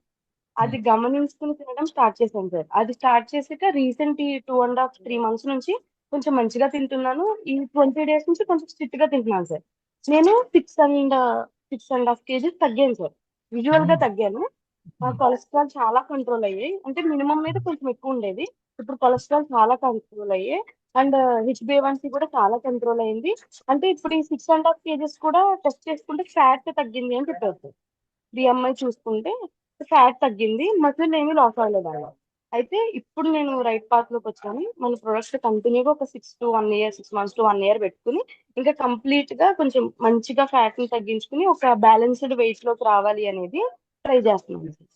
అది గమనించుకుని తినడం స్టార్ట్ చేశాను సార్. అది స్టార్ట్ చేసాక రీసెంట్ ఈ 2.5 3 months నుంచి కొంచెం మంచిగా తింటున్నాను. ఈ 20 days నుంచి కొంచెం స్ట్రిక్ట్ గా తింటున్నాను సార్. నేను 6.5 kgs తగ్గాను సార్. విజువల్ గా తగ్గాను. కొలెస్ట్రాల్ చాలా కంట్రోల్ అయ్యాయి. అంటే మినిమం మీద కొంచెం ఎక్కువ ఉండేది, ఇప్పుడు కొలెస్ట్రాల్ చాలా కంట్రోల్ అయ్యాయి. అండ్ HbA1c కూడా చాలా కంట్రోల్ అయింది. అంటే ఇప్పుడు ఈ 6.5 kgs కూడా టెస్ట్ చేసుకుంటే ఫ్యాట్ తగ్గింది అని చెప్పారు సార్. BMI చూసుకుంటే ఫ్యాట్ తగ్గింది, మసిల్ ఏమీ లాస్ అవ్వలేదు అలా. అయితే ఇప్పుడు నేను రైట్ పాత్ లోకి వచ్చాను. మన ప్రొడక్ట్స్ కంటిన్యూగా ఒక 6 months to 1 year పెట్టుకుని ఇంకా కంప్లీట్ గా కొంచెం మంచిగా ఫ్యాట్ ని తగ్గించుకుని ఒక బ్యాలెన్స్డ్ వెయిట్ లోకి రావాలి అనేది ట్రై చేస్తున్నాను సార్.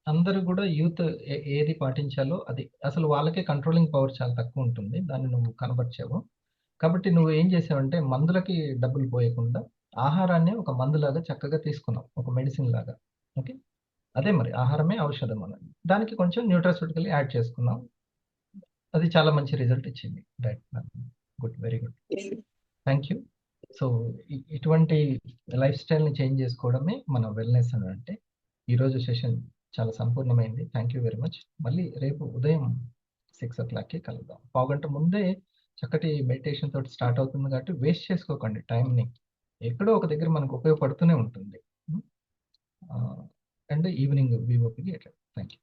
అందరూ కూడా యూత్ ఏది పాటించాలో అది, అసలు వాళ్ళకే కంట్రోలింగ్ పవర్ చాలా తక్కువ ఉంటుంది. దాన్ని నువ్వు కనబర్చావు. కాబట్టి నువ్వు ఏం చేసావంటే మందులకి డబ్బులు పోయకుండా ఆహారాన్ని ఒక మందులాగా చక్కగా తీసుకున్నావు, ఒక మెడిసిన్ లాగా. ఓకే, అదే మరి ఆహారమే ఔషధం అన్నది. దానికి కొంచెం న్యూట్రాస్యూటికల్ యాడ్ చేసుకున్నాం, అది చాలా మంచి రిజల్ట్ ఇచ్చింది. Right, good, very good, thank you. So ఇటువంటి లైఫ్ స్టైల్ని చేంజ్ చేసుకోవడమే మన వెల్నెస్ అని అంటే. ఈరోజు సెషన్ చాలా సంపూర్ణమైంది. Thank you very much. మళ్ళీ రేపు ఉదయం 6 o'clockకి కలుద్దాం. పావుగంట ముందే చక్కటి మెడిటేషన్ తోటి స్టార్ట్ అవుతుంది కాబట్టి వేస్ట్ చేసుకోకండి టైంని. ఎక్కడో ఒక దగ్గర మనకు ఉపయోగపడుతూనే ఉంటుంది. అండ్ ఈవినింగ్ వివోపికి ఎట్లా. Thank you.